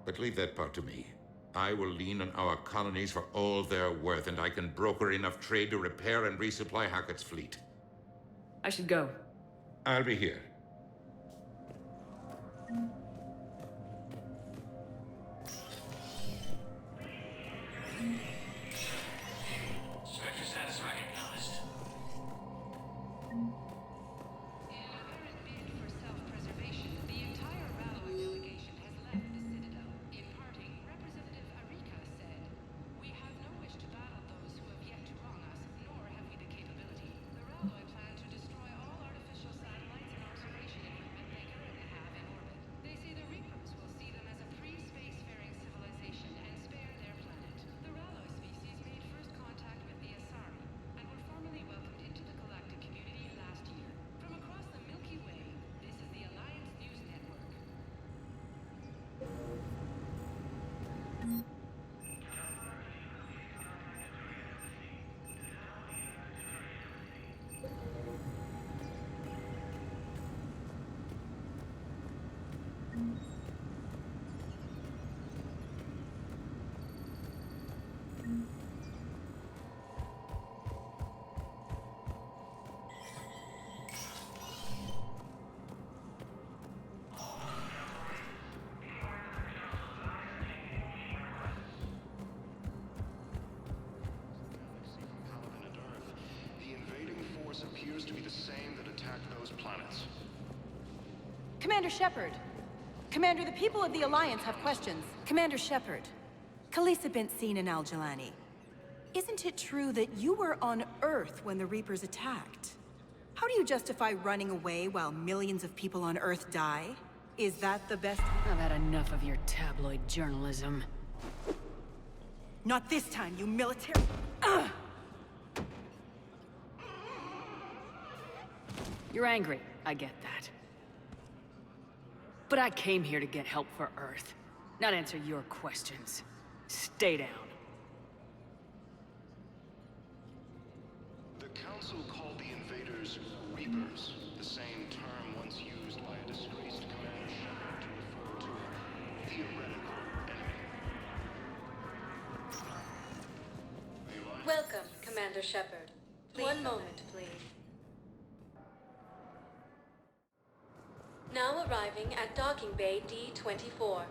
[SPEAKER 14] But leave that part to me. I will lean on our colonies for all they're worth, and I can broker enough trade to repair and resupply Hackett's fleet.
[SPEAKER 4] I should go.
[SPEAKER 14] I'll be here.
[SPEAKER 3] Spectre status recognized.
[SPEAKER 1] In a apparent bid for self-preservation, the entire Ralloy delegation has left the Citadel. In parting, Representative Arika said, "We have no wish to battle those who have yet to wrong us, nor have we the capability. The Ralloy plan to destroy all artificial satellites and observation equipment they currently have in orbit. They say the Reapers will see them as a pre-spacefaring civilization and spare their planet. The Ralloy species made first contact with the Asari and were formally welcomed into the galactic community last
[SPEAKER 6] attack those planets.
[SPEAKER 23] Commander Shepard! Commander, the people of the Alliance have questions. Commander Shepard, Khaleesa bint Seen and Al-Jalani. Isn't it true that you were on Earth when the Reapers attacked? How do you justify running away while millions of people on Earth die? Is that the best—
[SPEAKER 4] I've had enough of your tabloid journalism.
[SPEAKER 23] Not this time, you military— Ugh!
[SPEAKER 4] You're angry, I get that. But I came here to get help for Earth, not answer your questions. Stay down.
[SPEAKER 6] The Council called the invaders Reapers, the same term once used by a disgraced Commander Shepard to refer to a theoretical enemy.
[SPEAKER 17] Welcome, Commander Shepard. One moment, please. Now arriving at Docking Bay D-24.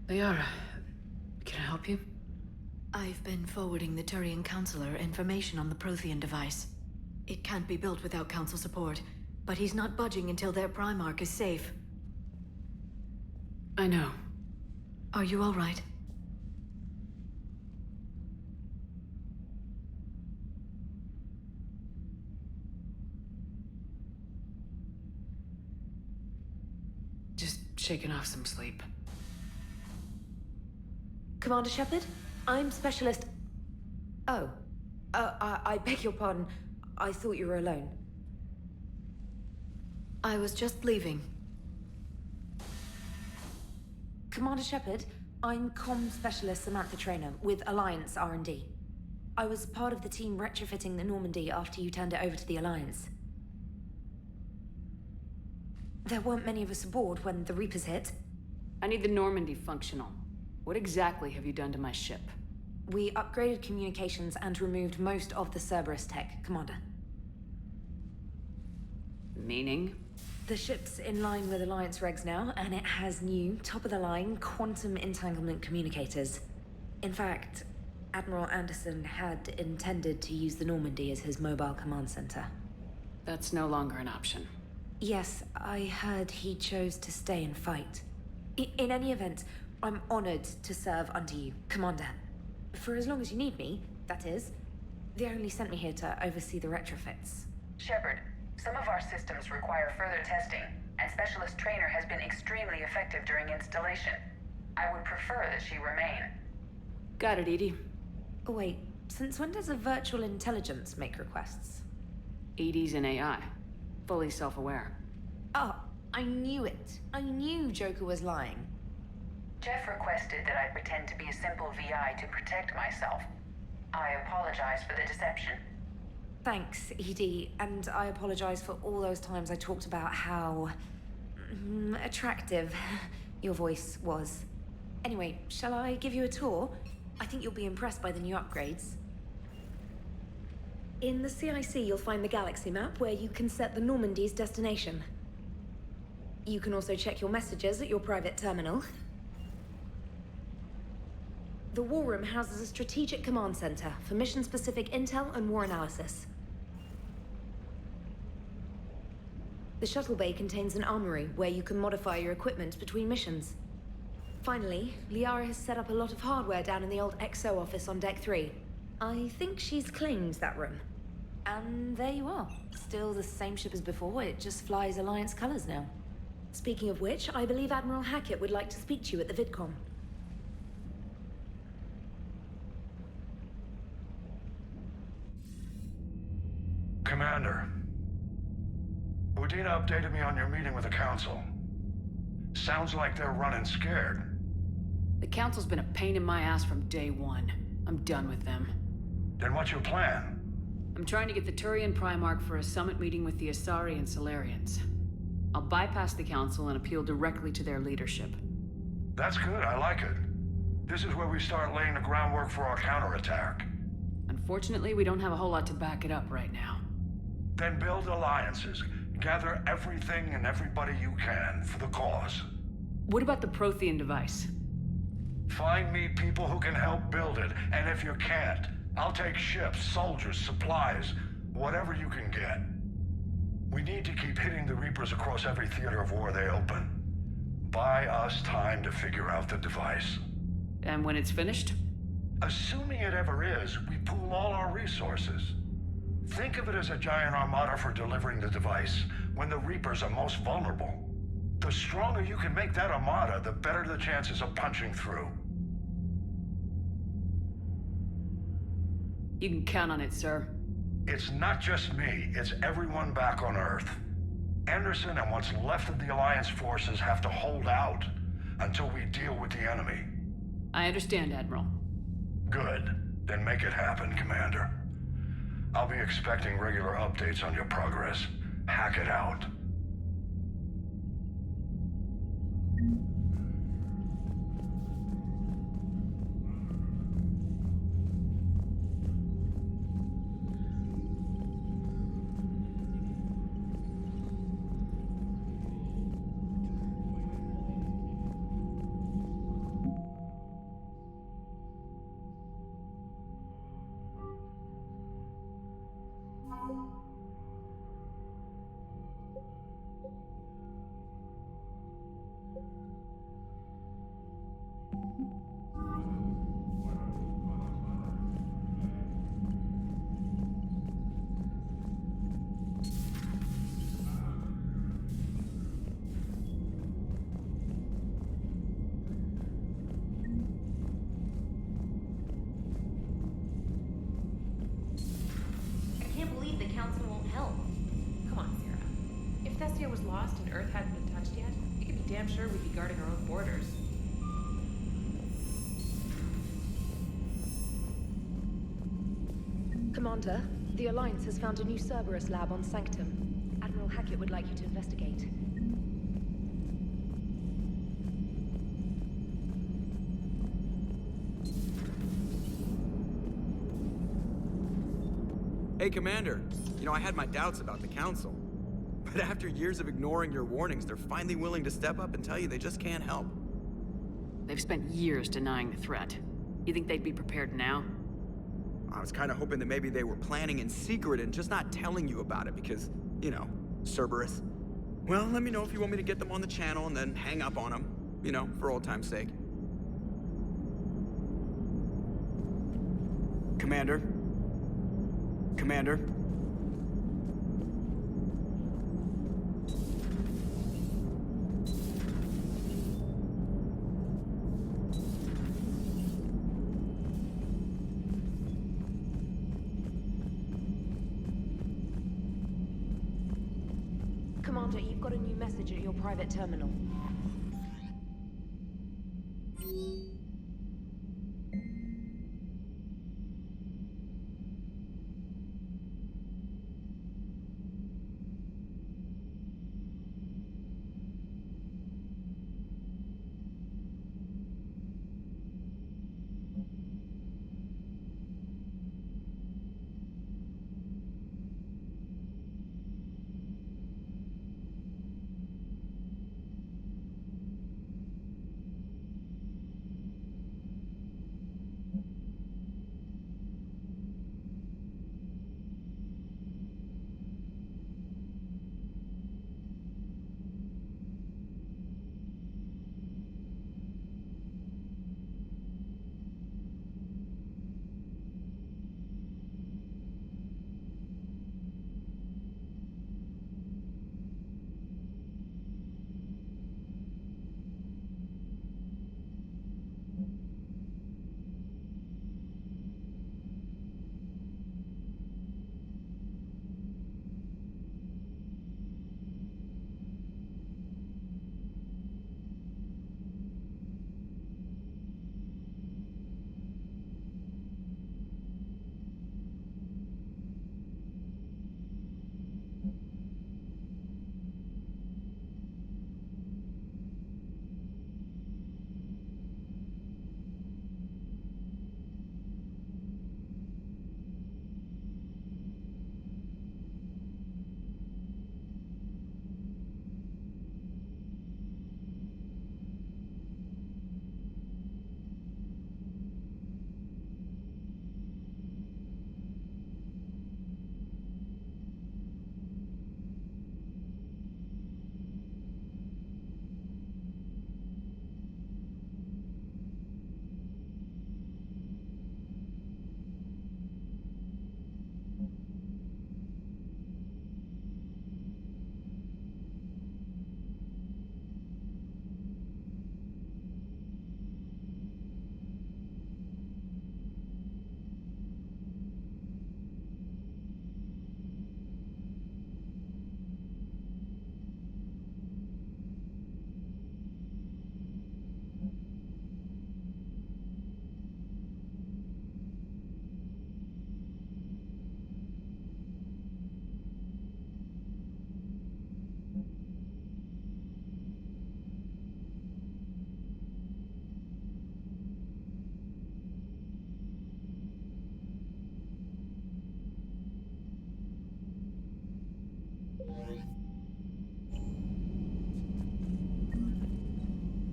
[SPEAKER 4] Liara, can I help you?
[SPEAKER 8] I've been forwarding the Turian Counselor information on the Prothean device. It can't be built without Council support, but he's not budging until their Primarch is safe.
[SPEAKER 4] I know.
[SPEAKER 8] Are you all right?
[SPEAKER 4] Just shaking off some sleep.
[SPEAKER 5] Commander Shepard, I'm Specialist... Oh. I beg your pardon. I thought you were alone.
[SPEAKER 8] I was just leaving.
[SPEAKER 5] Commander Shepard, I'm Comm Specialist Samantha Traynor with Alliance R&D. I was part of the team retrofitting the Normandy after you turned it over to the Alliance. There weren't many of us aboard when the Reapers hit.
[SPEAKER 4] I need the Normandy functional. What exactly have you done to my ship?
[SPEAKER 5] We upgraded communications and removed most of the Cerberus tech, Commander.
[SPEAKER 4] Meaning?
[SPEAKER 5] The ship's in line with Alliance regs now, and it has new, top-of-the-line, quantum entanglement communicators. In fact, Admiral Anderson had intended to use the Normandy as his mobile command center.
[SPEAKER 4] That's no longer an option.
[SPEAKER 5] Yes, I heard he chose to stay and fight. In any event, I'm honored to serve under you, Commander. For as long as you need me, that is. They only sent me here to oversee the retrofits.
[SPEAKER 3] Shepard, some of our systems require further testing, and Specialist Trainer has been extremely effective during installation. I would prefer that she remain.
[SPEAKER 4] Got it, Edie.
[SPEAKER 5] Oh, wait. Since when does a virtual intelligence make requests?
[SPEAKER 4] Edie's an AI. Fully self-aware.
[SPEAKER 5] Oh, I knew it. I knew Joker was lying.
[SPEAKER 3] Jeff requested that I pretend to be a simple VI to protect myself. I apologize for the deception.
[SPEAKER 5] Thanks, Edie, and I apologize for all those times I talked about how... attractive your voice was. Anyway, shall I give you a tour? I think you'll be impressed by the new upgrades. In the CIC, you'll find the galaxy map where you can set the Normandy's destination. You can also check your messages at your private terminal. The War Room houses a strategic command center for mission-specific intel and war analysis. The shuttle bay contains an armory where you can modify your equipment between missions. Finally, Liara has set up a lot of hardware down in the old XO office on Deck 3. I think she's claimed that room. And there you are. Still the same ship as before, it just flies Alliance colors now. Speaking of which, I believe Admiral Hackett would like to speak to you at the VidCon.
[SPEAKER 2] Commander, Udina updated me on your meeting with the Council. Sounds like they're running scared.
[SPEAKER 4] The Council's been a pain in my ass from day one. I'm done with them.
[SPEAKER 2] Then what's your plan?
[SPEAKER 4] I'm trying to get the Turian Primarch for a summit meeting with the Asari and Solarians. I'll bypass the Council and appeal directly to their leadership.
[SPEAKER 2] That's good, I like it. This is where we start laying the groundwork for our counterattack.
[SPEAKER 4] Unfortunately, we don't have a whole lot to back it up right now.
[SPEAKER 2] Then build alliances. Gather everything and everybody you can for the cause.
[SPEAKER 4] What about the Prothean device?
[SPEAKER 2] Find me people who can help build it, and if you can't, I'll take ships, soldiers, supplies, whatever you can get. We need to keep hitting the Reapers across every theater of war they open. Buy us time to figure out the device.
[SPEAKER 4] And when it's finished?
[SPEAKER 2] Assuming it ever is, we pool all our resources. Think of it as a giant armada for delivering the device, when the Reapers are most vulnerable. The stronger you can make that armada, the better the chances of punching through.
[SPEAKER 4] You can count on it, sir.
[SPEAKER 2] It's not just me, it's everyone back on Earth. Anderson and what's left of the Alliance forces have to hold out until we deal with the enemy.
[SPEAKER 4] I understand, Admiral.
[SPEAKER 2] Good. Then make it happen, Commander. I'll be expecting regular updates on your progress. Hack it out.
[SPEAKER 11] Was lost and Earth hadn't been touched yet, you could be damn sure we'd be guarding our own borders.
[SPEAKER 5] Commander, the Alliance has found a new Cerberus lab on Sanctum. Admiral Hackett would like you to investigate.
[SPEAKER 12] Hey, Commander. You know, I had my doubts about the Council. But after years of ignoring your warnings, they're finally willing to step up and tell you they just can't help.
[SPEAKER 4] They've spent years denying the threat. You think they'd be prepared now?
[SPEAKER 12] I was kind of hoping that maybe they were planning in secret and just not telling you about it because, you know, Cerberus. Well, let me know if you want me to get them on the channel and then hang up on them, you know, for old time's sake. Commander? Commander.
[SPEAKER 5] Commander, you've got a new message at your private terminal.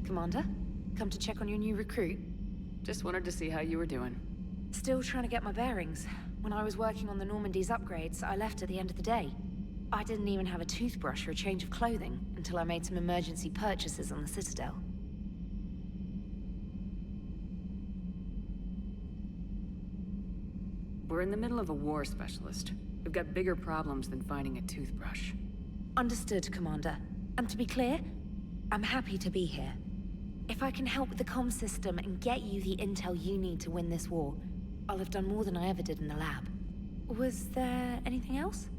[SPEAKER 5] Commander, come to check on your new recruit.
[SPEAKER 4] Just wanted to see how you were doing.
[SPEAKER 5] Still trying to get my bearings. When I was working on the Normandy's upgrades, I left at the end of the day. I didn't even have a toothbrush or a change of clothing until I made some emergency purchases on the Citadel.
[SPEAKER 4] We're in the middle of a war, Specialist. We've got bigger problems than finding a toothbrush.
[SPEAKER 5] Understood, Commander. And to be clear, I'm happy to be here. If I can help with the comm system and get you the intel you need to win this war, I'll have done more than I ever did in the lab. Was there anything else?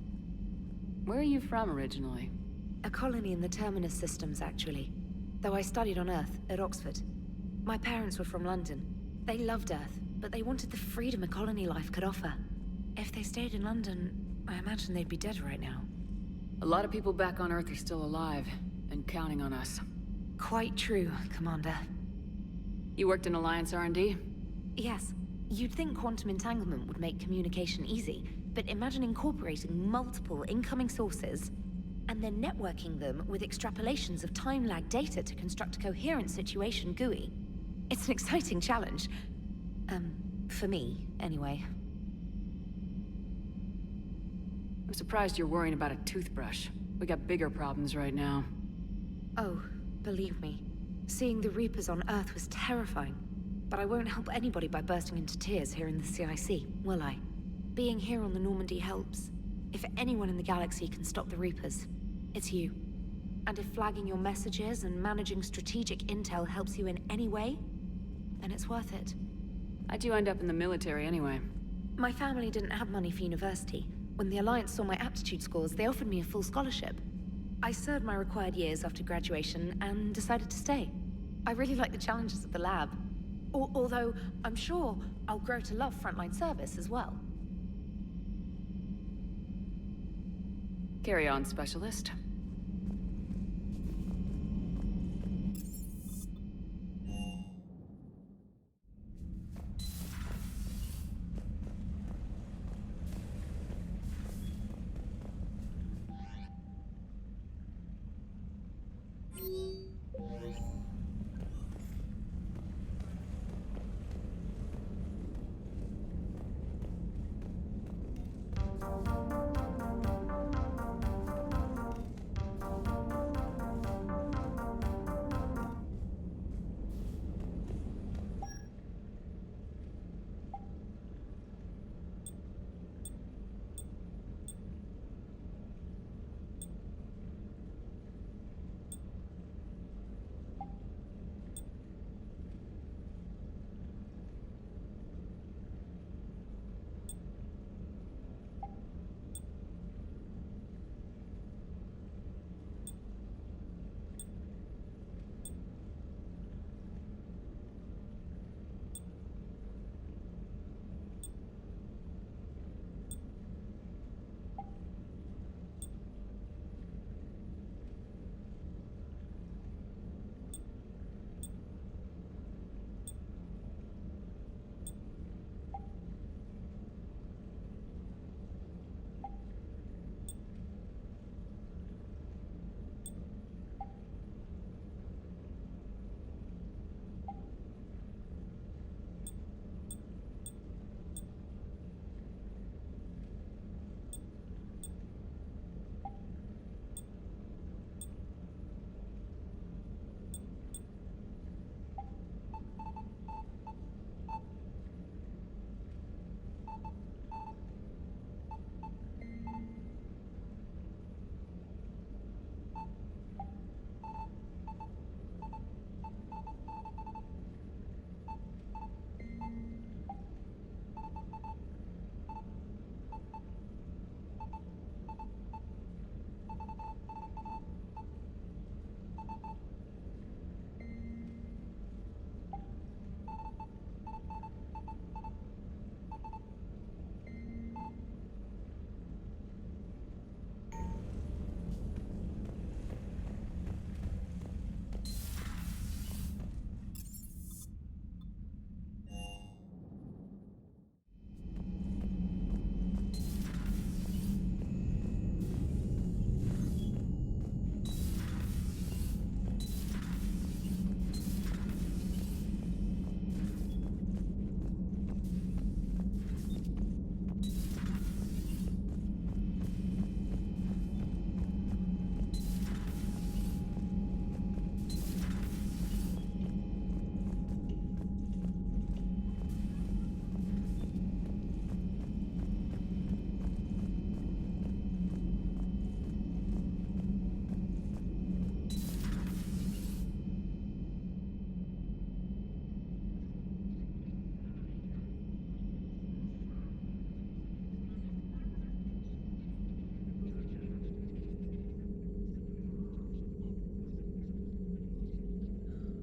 [SPEAKER 4] Where are you from originally?
[SPEAKER 5] A colony in the Terminus systems, actually. Though I studied on Earth, at Oxford. My parents were from London. They loved Earth, but they wanted the freedom a colony life could offer. If they stayed in London, I imagine they'd be dead right now.
[SPEAKER 4] A lot of people back on Earth are still alive, and counting on us.
[SPEAKER 5] Quite true, Commander.
[SPEAKER 4] You worked in Alliance R&D?
[SPEAKER 5] Yes. You'd think quantum entanglement would make communication easy, but imagine incorporating multiple incoming sources, and then networking them with extrapolations of time-lag data to construct a coherent situation GUI. It's an exciting challenge. For me, anyway.
[SPEAKER 4] I'm surprised you're worrying about a toothbrush. We got bigger problems right now.
[SPEAKER 5] Oh, believe me. Seeing the Reapers on Earth was terrifying. But I won't help anybody by bursting into tears here in the CIC, will I? Being here on the Normandy helps. If anyone in the galaxy can stop the Reapers, it's you. And if flagging your messages and managing strategic intel helps you in any way, then it's worth it.
[SPEAKER 4] How'd you end up in the military anyway?
[SPEAKER 5] My family didn't have money for university. When the Alliance saw my aptitude scores, they offered me a full scholarship. I served my required years after graduation and decided to stay. I really like the challenges of the lab. Although, I'm sure I'll grow to love frontline service as well.
[SPEAKER 4] Carry on, Specialist.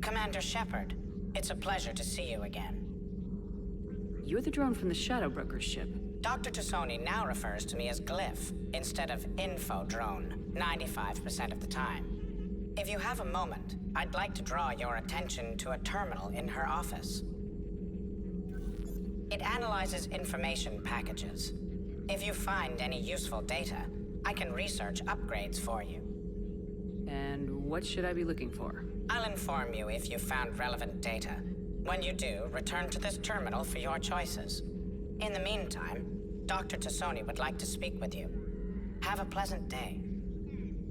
[SPEAKER 9] Commander Shepard, it's a pleasure to see you again.
[SPEAKER 4] You're the drone from the Shadow Broker's ship.
[SPEAKER 9] Dr. Tassoni now refers to me as Glyph, instead of Info Drone, 95% of the time. If you have a moment, I'd like to draw your attention to a terminal in her office. It analyzes information packages. If you find any useful data, I can research upgrades for you.
[SPEAKER 4] And what should I be looking for?
[SPEAKER 9] I'll inform you if you've found relevant data. When you do, return to this terminal for your choices. In the meantime, Dr. Tassoni would like to speak with you. Have a pleasant day.
[SPEAKER 18] You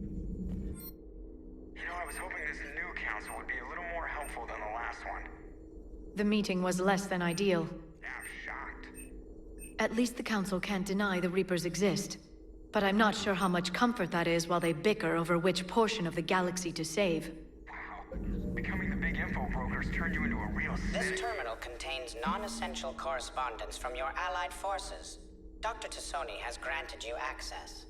[SPEAKER 18] know, I was hoping this new council would be a little more helpful than the last one.
[SPEAKER 1] The meeting was less than ideal.
[SPEAKER 18] I'm shocked.
[SPEAKER 8] At least the Council can't deny the Reapers exist. But I'm not sure how much comfort that is while they bicker over which portion of the galaxy to save.
[SPEAKER 18] Wow. Becoming the big info brokers turned you into a real
[SPEAKER 9] This
[SPEAKER 18] cynic.
[SPEAKER 9] terminal contains non-essential correspondence from your allied forces. Dr. Tassoni has granted you access.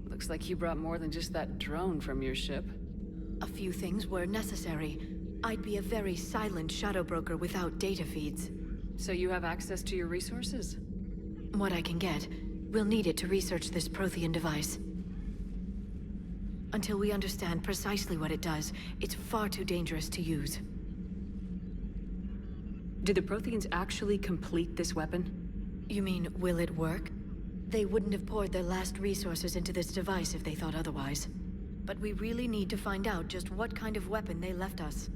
[SPEAKER 4] Looks like you brought more than just that drone from your ship.
[SPEAKER 8] A few things were necessary. I'd be a very silent shadow broker without data feeds.
[SPEAKER 4] So you have access to your resources?
[SPEAKER 8] What I can get. We'll need it to research this Prothean device. Until we understand precisely what it does, it's far too dangerous to use.
[SPEAKER 4] Did the Protheans actually complete this weapon?
[SPEAKER 8] You mean, will it work? They wouldn't have poured their last resources into this device if they thought otherwise. But we really need to find out just what kind of weapon they left us.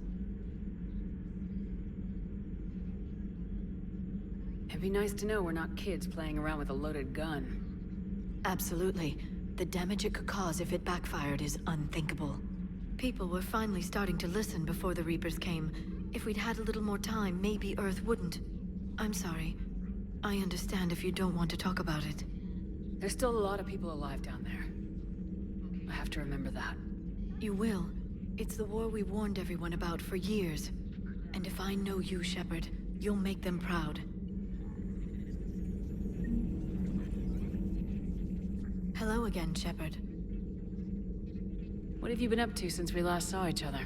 [SPEAKER 4] It'd be nice to know we're not kids playing around with a loaded gun.
[SPEAKER 8] Absolutely. The damage it could cause if it backfired is unthinkable. People were finally starting to listen before the Reapers came. If we'd had a little more time, maybe Earth wouldn't. I'm sorry. I understand if you don't want to talk about it.
[SPEAKER 4] There's still a lot of people alive down there. I have to remember that.
[SPEAKER 8] You will. It's the war we warned everyone about for years. And if I know you, Shepard, you'll make them proud. Hello again, Shepard.
[SPEAKER 4] What have you been up to since we last saw each other?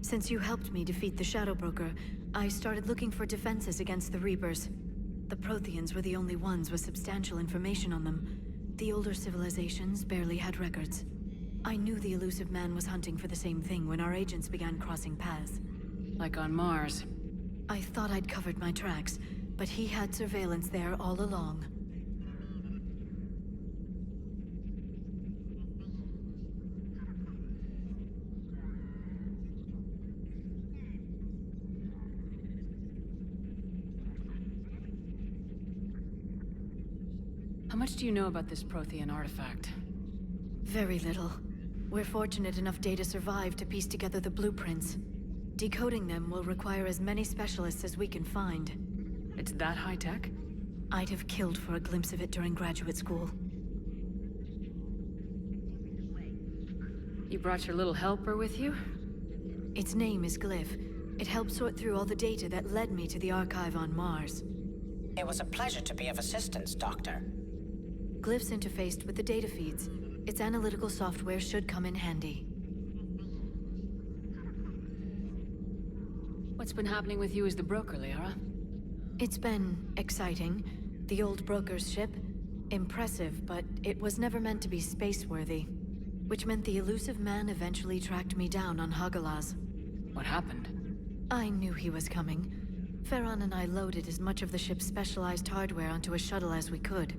[SPEAKER 8] Since you helped me defeat the Shadow Broker, I started looking for defenses against the Reapers. The Protheans were the only ones with substantial information on them. The older civilizations barely had records. I knew the elusive man was hunting for the same thing when our agents began crossing paths.
[SPEAKER 4] Like on Mars.
[SPEAKER 8] I thought I'd covered my tracks, but he had surveillance there all along.
[SPEAKER 4] How much do you know about this Prothean artifact?
[SPEAKER 8] Very little. We're fortunate enough Data survived to piece together the blueprints. Decoding them will require as many specialists as we can find.
[SPEAKER 4] It's that high-tech?
[SPEAKER 8] I'd have killed for a glimpse of it during graduate school.
[SPEAKER 4] You brought your little helper with you?
[SPEAKER 8] Its name is Glyph. It helped sort through all the data that led me to the archive on Mars.
[SPEAKER 9] It was a pleasure to be of assistance, Doctor.
[SPEAKER 8] Glyph's interfaced with the data feeds. Its analytical software should come in handy.
[SPEAKER 4] What's been happening with you as the broker, Liara?
[SPEAKER 8] It's been exciting. The old broker's ship, impressive, but it was never meant to be space-worthy. Which meant the elusive man eventually tracked me down on Hagalaz.
[SPEAKER 4] What happened?
[SPEAKER 8] I knew he was coming. Farron and I loaded as much of the ship's specialized hardware onto a shuttle as we could.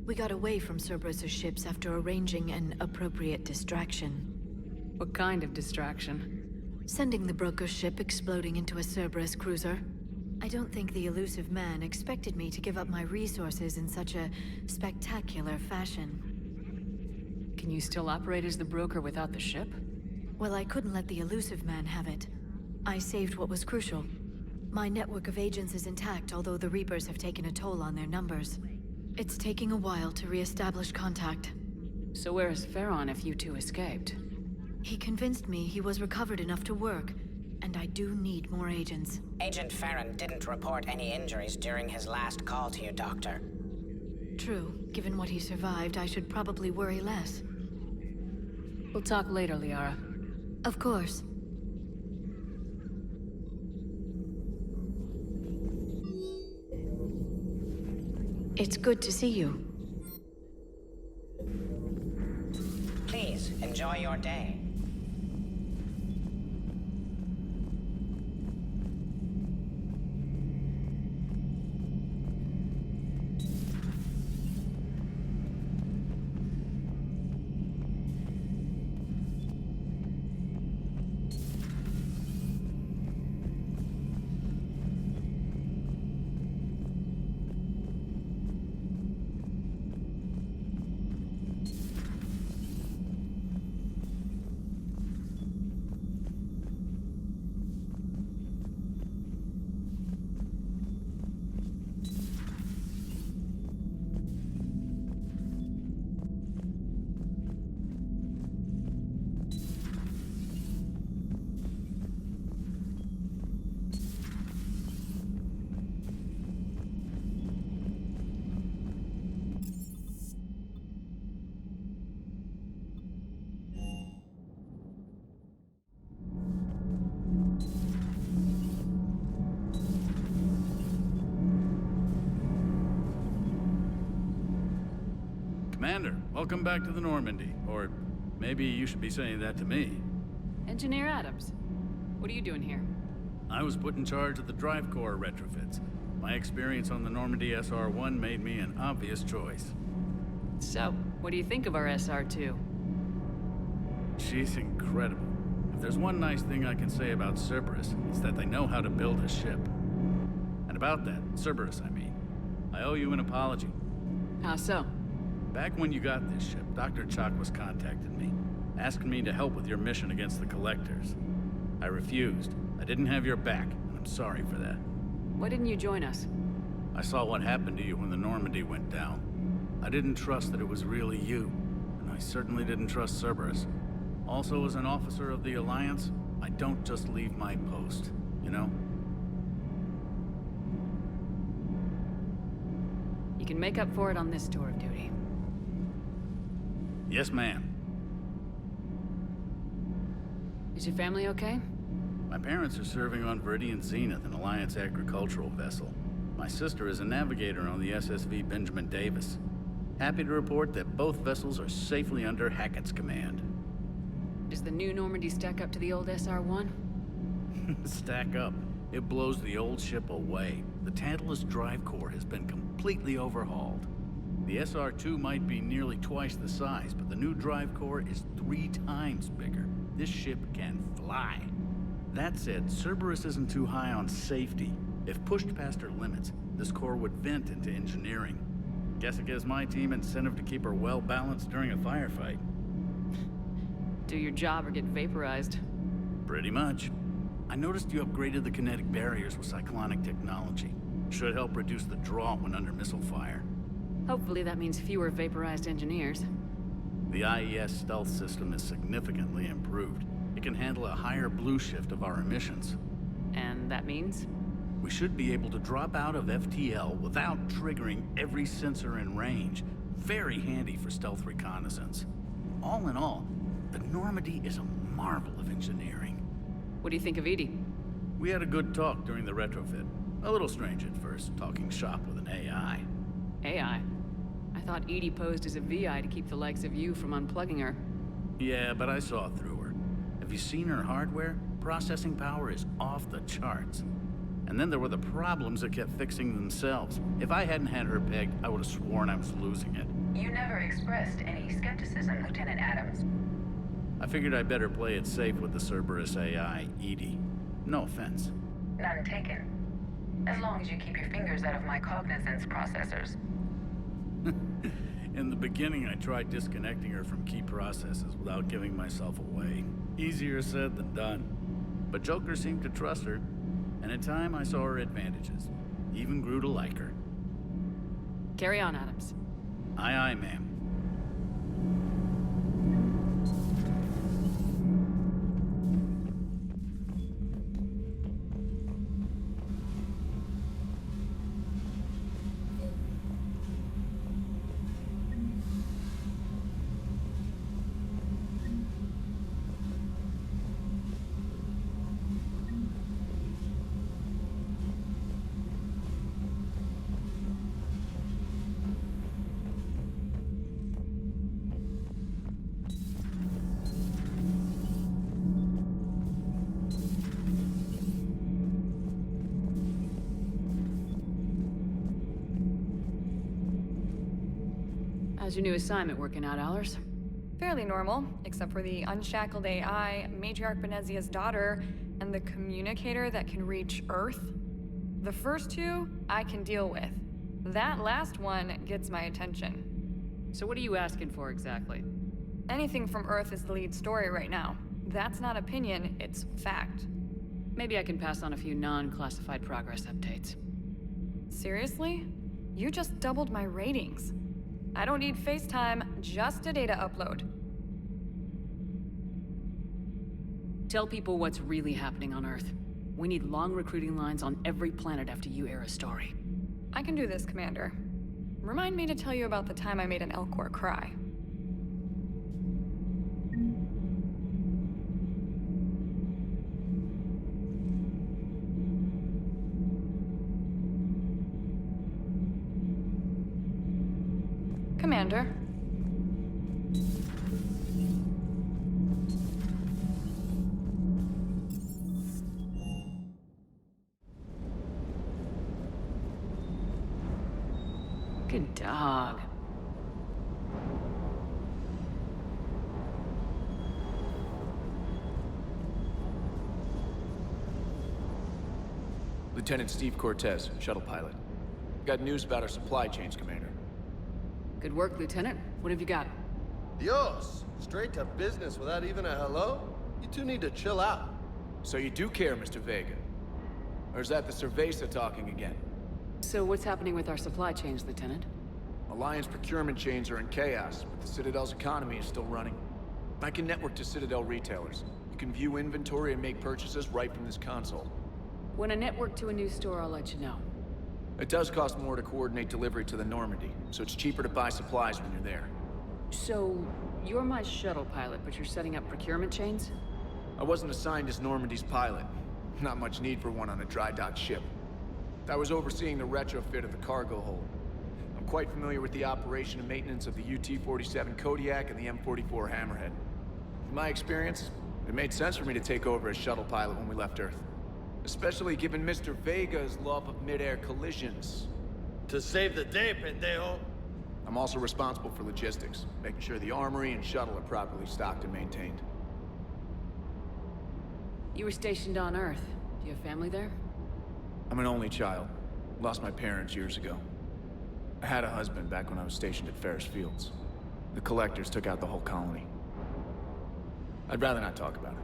[SPEAKER 8] We got away from Cerberus's ships after arranging an appropriate distraction.
[SPEAKER 4] What kind of distraction?
[SPEAKER 8] Sending the broker's ship exploding into a Cerberus cruiser. I don't think the elusive man expected me to give up my resources in such a spectacular fashion.
[SPEAKER 4] Can you still operate as the broker without the ship?
[SPEAKER 8] Well, I couldn't let the elusive man have it. I saved what was crucial. My network of agents is intact, although the Reapers have taken a toll on their numbers. It's taking a while to re-establish contact.
[SPEAKER 4] So where is Farron if you two escaped?
[SPEAKER 8] He convinced me he was recovered enough to work, and I do need more agents.
[SPEAKER 9] Agent Farron didn't report any injuries during his last call to you, Doctor.
[SPEAKER 8] True. Given what he survived, I should probably worry less.
[SPEAKER 4] We'll talk later, Liara.
[SPEAKER 8] Of course. It's good to see you.
[SPEAKER 9] Please, enjoy your day.
[SPEAKER 15] Commander, welcome back to the Normandy. Or maybe you should be saying that to me.
[SPEAKER 4] Engineer Adams, what are you doing here?
[SPEAKER 15] I was put in charge of the drive core retrofits. My experience on the Normandy SR-1 made me an obvious choice.
[SPEAKER 4] So, what do you think of our SR-2?
[SPEAKER 15] She's incredible. If there's one nice thing I can say about Cerberus, it's that they know how to build a ship. And about that, Cerberus, I mean, I owe you an apology.
[SPEAKER 4] How so?
[SPEAKER 15] Back when you got this ship, Dr. Chakwas contacted me, asking me to help with your mission against the Collectors. I refused. I didn't have your back, and I'm sorry for that.
[SPEAKER 4] Why didn't you join us?
[SPEAKER 15] I saw what happened to you when the Normandy went down. I didn't trust that it was really you, and I certainly didn't trust Cerberus. Also, as an officer of the Alliance, I don't just leave my post, you know?
[SPEAKER 4] You can make up for it on this tour of duty.
[SPEAKER 15] Yes, ma'am.
[SPEAKER 4] Is your family okay?
[SPEAKER 15] My parents are serving on Viridian Zenith, an Alliance agricultural vessel. My sister is a navigator on the SSV Benjamin Davis. Happy to report that both vessels are safely under Hackett's command.
[SPEAKER 4] Does the new Normandy stack up to the old SR-1?
[SPEAKER 15] Stack up. It blows the old ship away. The Tantalus drive core has been completely overhauled. The SR-2 might be nearly twice the size, but the new drive core is 3 times bigger. This ship can fly. That said, Cerberus isn't too high on safety. If pushed past her limits, this core would vent into engineering. Guess it gives my team incentive to keep her well-balanced during a firefight.
[SPEAKER 4] Do your job or get vaporized.
[SPEAKER 15] Pretty much. I noticed you upgraded the kinetic barriers with cyclonic technology. Should help reduce the draw when under missile fire.
[SPEAKER 4] Hopefully that means fewer vaporized engineers.
[SPEAKER 15] The IES stealth system is significantly improved. It can handle a higher blue shift of our emissions.
[SPEAKER 4] And that means?
[SPEAKER 15] We should be able to drop out of FTL without triggering every sensor in range. Very handy for stealth reconnaissance. All in all, the Normandy is a marvel of engineering.
[SPEAKER 4] What do you think of Edie?
[SPEAKER 15] We had a good talk during the retrofit. A little strange at first, talking shop with an AI.
[SPEAKER 4] AI? I thought Edie posed as a VI to keep the likes of you from unplugging her.
[SPEAKER 15] Yeah, but I saw through her. Have you seen her hardware? Processing power is off the charts. And then there were the problems that kept fixing themselves. If I hadn't had her pegged, I would have sworn I was losing it.
[SPEAKER 3] You never expressed any skepticism, Lieutenant Adams.
[SPEAKER 15] I figured I'd better play it safe with the Cerberus AI, Edie. No offense.
[SPEAKER 3] None taken. As long as you keep your fingers out of my cognizance processors.
[SPEAKER 15] In the beginning, I tried disconnecting her from key processes without giving myself away. Easier said than done. But Joker seemed to trust her, and in time I saw her advantages. Even grew to like her.
[SPEAKER 4] Carry on, Adams.
[SPEAKER 15] Aye, aye, ma'am.
[SPEAKER 4] How's your new assignment working out, Allers?
[SPEAKER 19] Fairly normal, except for the unshackled AI, Matriarch Benezia's daughter, and the communicator that can reach Earth. The first two, I can deal with. That last one gets my attention.
[SPEAKER 4] So what are you asking for exactly?
[SPEAKER 19] Anything from Earth is the lead story right now. That's not opinion, it's fact.
[SPEAKER 4] Maybe I can pass on a few non-classified progress updates.
[SPEAKER 19] Seriously? You just doubled my ratings. I don't need FaceTime, just a data upload.
[SPEAKER 4] Tell people what's really happening on Earth. We need long recruiting lines on every planet after you air a story.
[SPEAKER 19] I can do this, Commander. Remind me to tell you about the time I made an Elcor cry. Commander,
[SPEAKER 4] Good dog.
[SPEAKER 10] Lieutenant Steve Cortez, shuttle pilot. Got news about our supply chains, Commander.
[SPEAKER 4] Good work, Lieutenant. What have you got?
[SPEAKER 20] Dios! Straight to business without even a hello? You two need to chill out.
[SPEAKER 10] So you do care, Mr. Vega? Or is that the Cerveza talking again?
[SPEAKER 4] So what's happening with our supply chains, Lieutenant?
[SPEAKER 10] Alliance procurement chains are in chaos, but the Citadel's economy is still running. I can network to Citadel retailers. You can view inventory and make purchases right from this console.
[SPEAKER 4] When I network to a new store, I'll let you know.
[SPEAKER 10] It does cost more to coordinate delivery to the Normandy, so it's cheaper to buy supplies when you're there.
[SPEAKER 4] So, you're my shuttle pilot, but you're setting up procurement chains?
[SPEAKER 10] I wasn't assigned as Normandy's pilot. Not much need for one on a dry dock ship. I was overseeing the retrofit of the cargo hold. I'm quite familiar with the operation and maintenance of the UT-47 Kodiak and the M44 Hammerhead. In my experience, it made sense for me to take over as shuttle pilot when we left Earth. Especially given Mr. Vega's love of mid-air collisions.
[SPEAKER 20] To save the day, pendejo.
[SPEAKER 10] I'm also responsible for logistics, making sure the armory and shuttle are properly stocked and maintained.
[SPEAKER 4] You were stationed on Earth. Do you have family there?
[SPEAKER 10] I'm an only child. Lost my parents years ago. I had a husband back when I was stationed at Ferris Fields. The collectors took out the whole colony. I'd rather not talk about it.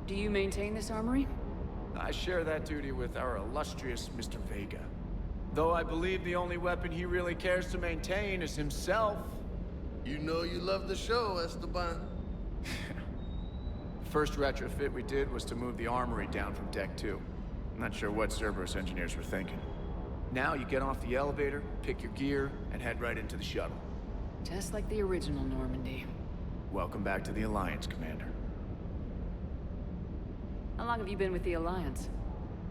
[SPEAKER 4] Do you maintain this armory?
[SPEAKER 10] I share that duty with our illustrious Mr. Vega. Though I believe the only weapon he really cares to maintain is himself.
[SPEAKER 20] You know you love the show, Esteban.
[SPEAKER 10] First retrofit we did was to move the armory down from Deck 2. I'm not sure what Cerberus engineers were thinking. Now you get off the elevator, pick your gear, and head right into the shuttle.
[SPEAKER 4] Just like the original Normandy.
[SPEAKER 10] Welcome back to the Alliance, Commander.
[SPEAKER 4] How long have you been with the Alliance?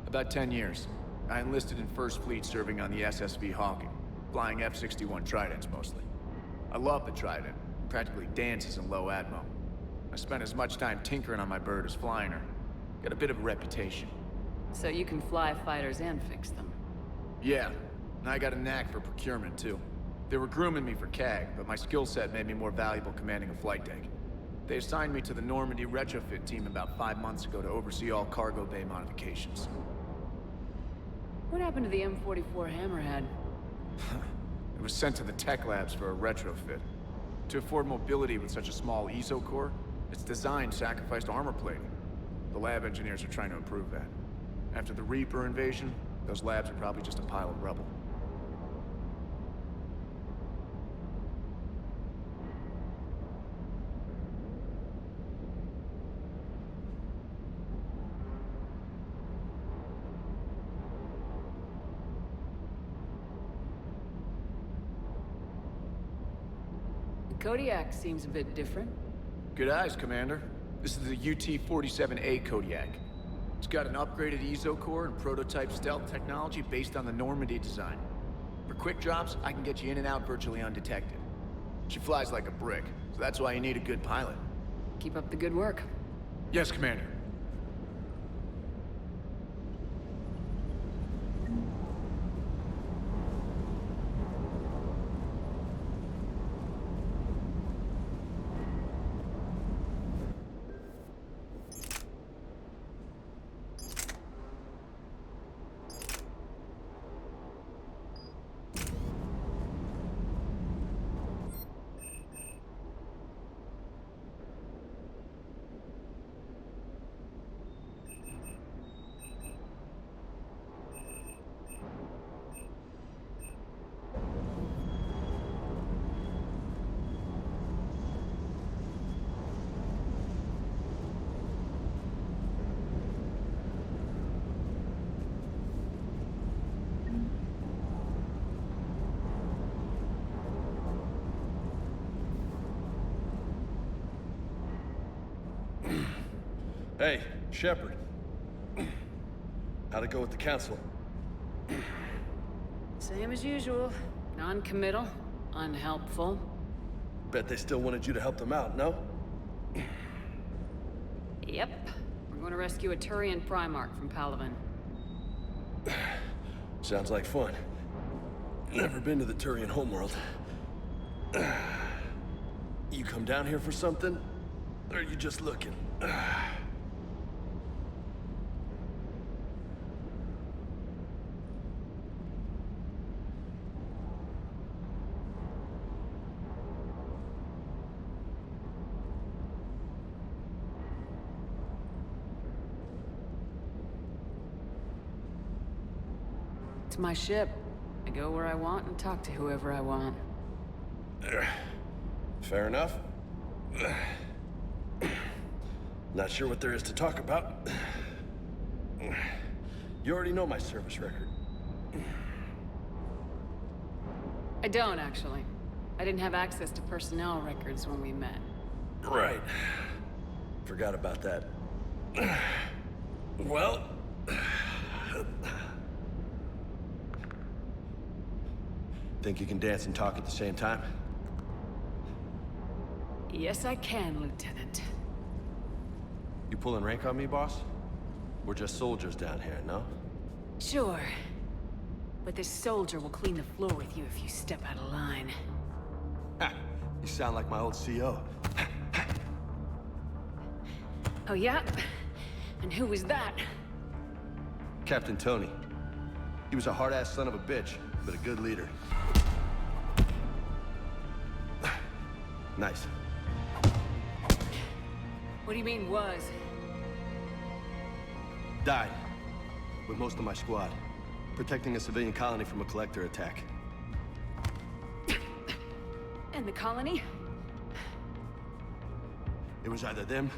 [SPEAKER 10] About 10 years. I enlisted in First Fleet serving on the SSV Hawking, flying F-61 Tridents mostly. I love the Trident. It practically dances in low atmo. I spent as much time tinkering on my bird as flying her. Got a bit of a reputation.
[SPEAKER 4] So you can fly fighters and fix them?
[SPEAKER 10] Yeah, and I got a knack for procurement too. They were grooming me for CAG, but my skill set made me more valuable commanding a flight deck. They assigned me to the Normandy retrofit team about 5 months ago to oversee all cargo bay modifications.
[SPEAKER 4] What happened to the M44 Hammerhead?
[SPEAKER 10] It was sent to the tech labs for a retrofit. To afford mobility with such a small ESO core, its design sacrificed armor plating. The lab engineers are trying to improve that. After the Reaper invasion, those labs are probably just a pile of rubble.
[SPEAKER 4] Kodiak seems a bit different.
[SPEAKER 10] Good eyes, Commander. This is the UT-47A Kodiak. It's got an upgraded ESO core and prototype stealth technology based on the Normandy design. For quick drops, I can get you in and out virtually undetected. She flies like a brick, so that's why you need a good pilot.
[SPEAKER 4] Keep up the good work.
[SPEAKER 10] Yes, Commander.
[SPEAKER 20] Hey, Shepard. How'd it go with the council?
[SPEAKER 4] Same as usual. Non-committal, unhelpful.
[SPEAKER 20] Bet they still wanted you to help them out, no?
[SPEAKER 4] Yep. We're going to rescue a Turian Primarch from Palaven.
[SPEAKER 20] Sounds like fun. Never been to the Turian homeworld. You come down here for something? Or are you just looking?
[SPEAKER 4] It's my ship. I go where I want and talk to whoever I want.
[SPEAKER 20] Fair enough. Not sure what there is to talk about. You already know my service record.
[SPEAKER 4] I don't, actually. I didn't have access to personnel records when we met.
[SPEAKER 20] Right. Forgot about that. Well... Think you can dance and talk at the same time?
[SPEAKER 4] Yes, I can, Lieutenant.
[SPEAKER 20] You pulling rank on me, boss? We're just soldiers down here, no?
[SPEAKER 4] Sure. But this soldier will clean the floor with you if you step out of line.
[SPEAKER 20] Ha! You sound like my old CO.
[SPEAKER 4] Oh, yeah? And who was that?
[SPEAKER 20] Captain Tony. He was a hard-ass son of a bitch, but a good leader. Nice.
[SPEAKER 4] What do you mean, was?
[SPEAKER 20] Died. With most of my squad. Protecting a civilian colony from a collector attack.
[SPEAKER 4] And the colony?
[SPEAKER 20] It was either them,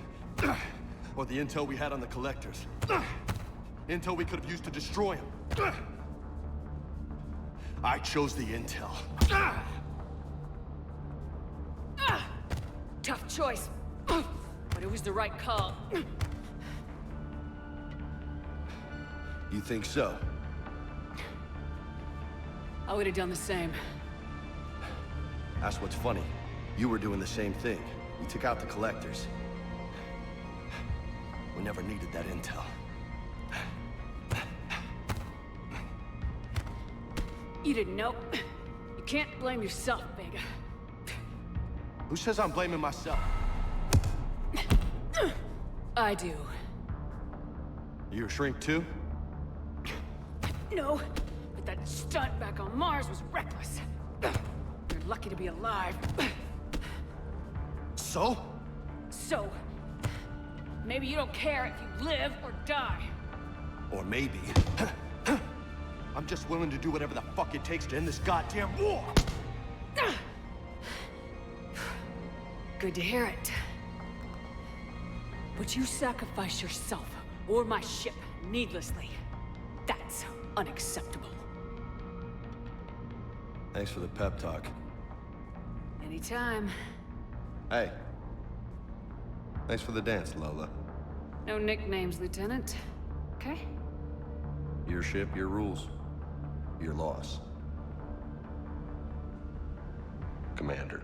[SPEAKER 20] or the intel we had on the collectors. Intel we could have used to destroy them. I chose the intel.
[SPEAKER 4] Tough choice. But it was the right call.
[SPEAKER 20] You think so?
[SPEAKER 4] I would have done the same.
[SPEAKER 20] That's what's funny. You were doing the same thing. You took out the collectors. We never needed that intel.
[SPEAKER 4] You didn't know. You can't blame yourself, Vega.
[SPEAKER 20] Who says I'm blaming myself?
[SPEAKER 4] I do.
[SPEAKER 20] You a shrink too?
[SPEAKER 4] No, but that stunt back on Mars was reckless. You're lucky to be alive.
[SPEAKER 20] So?
[SPEAKER 4] So, maybe you don't care if you live or die.
[SPEAKER 20] Or maybe... I'm just willing to do whatever the fuck it takes to end this goddamn war!
[SPEAKER 4] Good to hear it. But you sacrifice yourself, or my ship, needlessly. That's unacceptable.
[SPEAKER 20] Thanks for the pep talk.
[SPEAKER 4] Anytime.
[SPEAKER 20] Hey. Thanks for the dance, Lola.
[SPEAKER 4] No nicknames, Lieutenant. Okay?
[SPEAKER 20] Your ship, your rules. Your loss. Commander.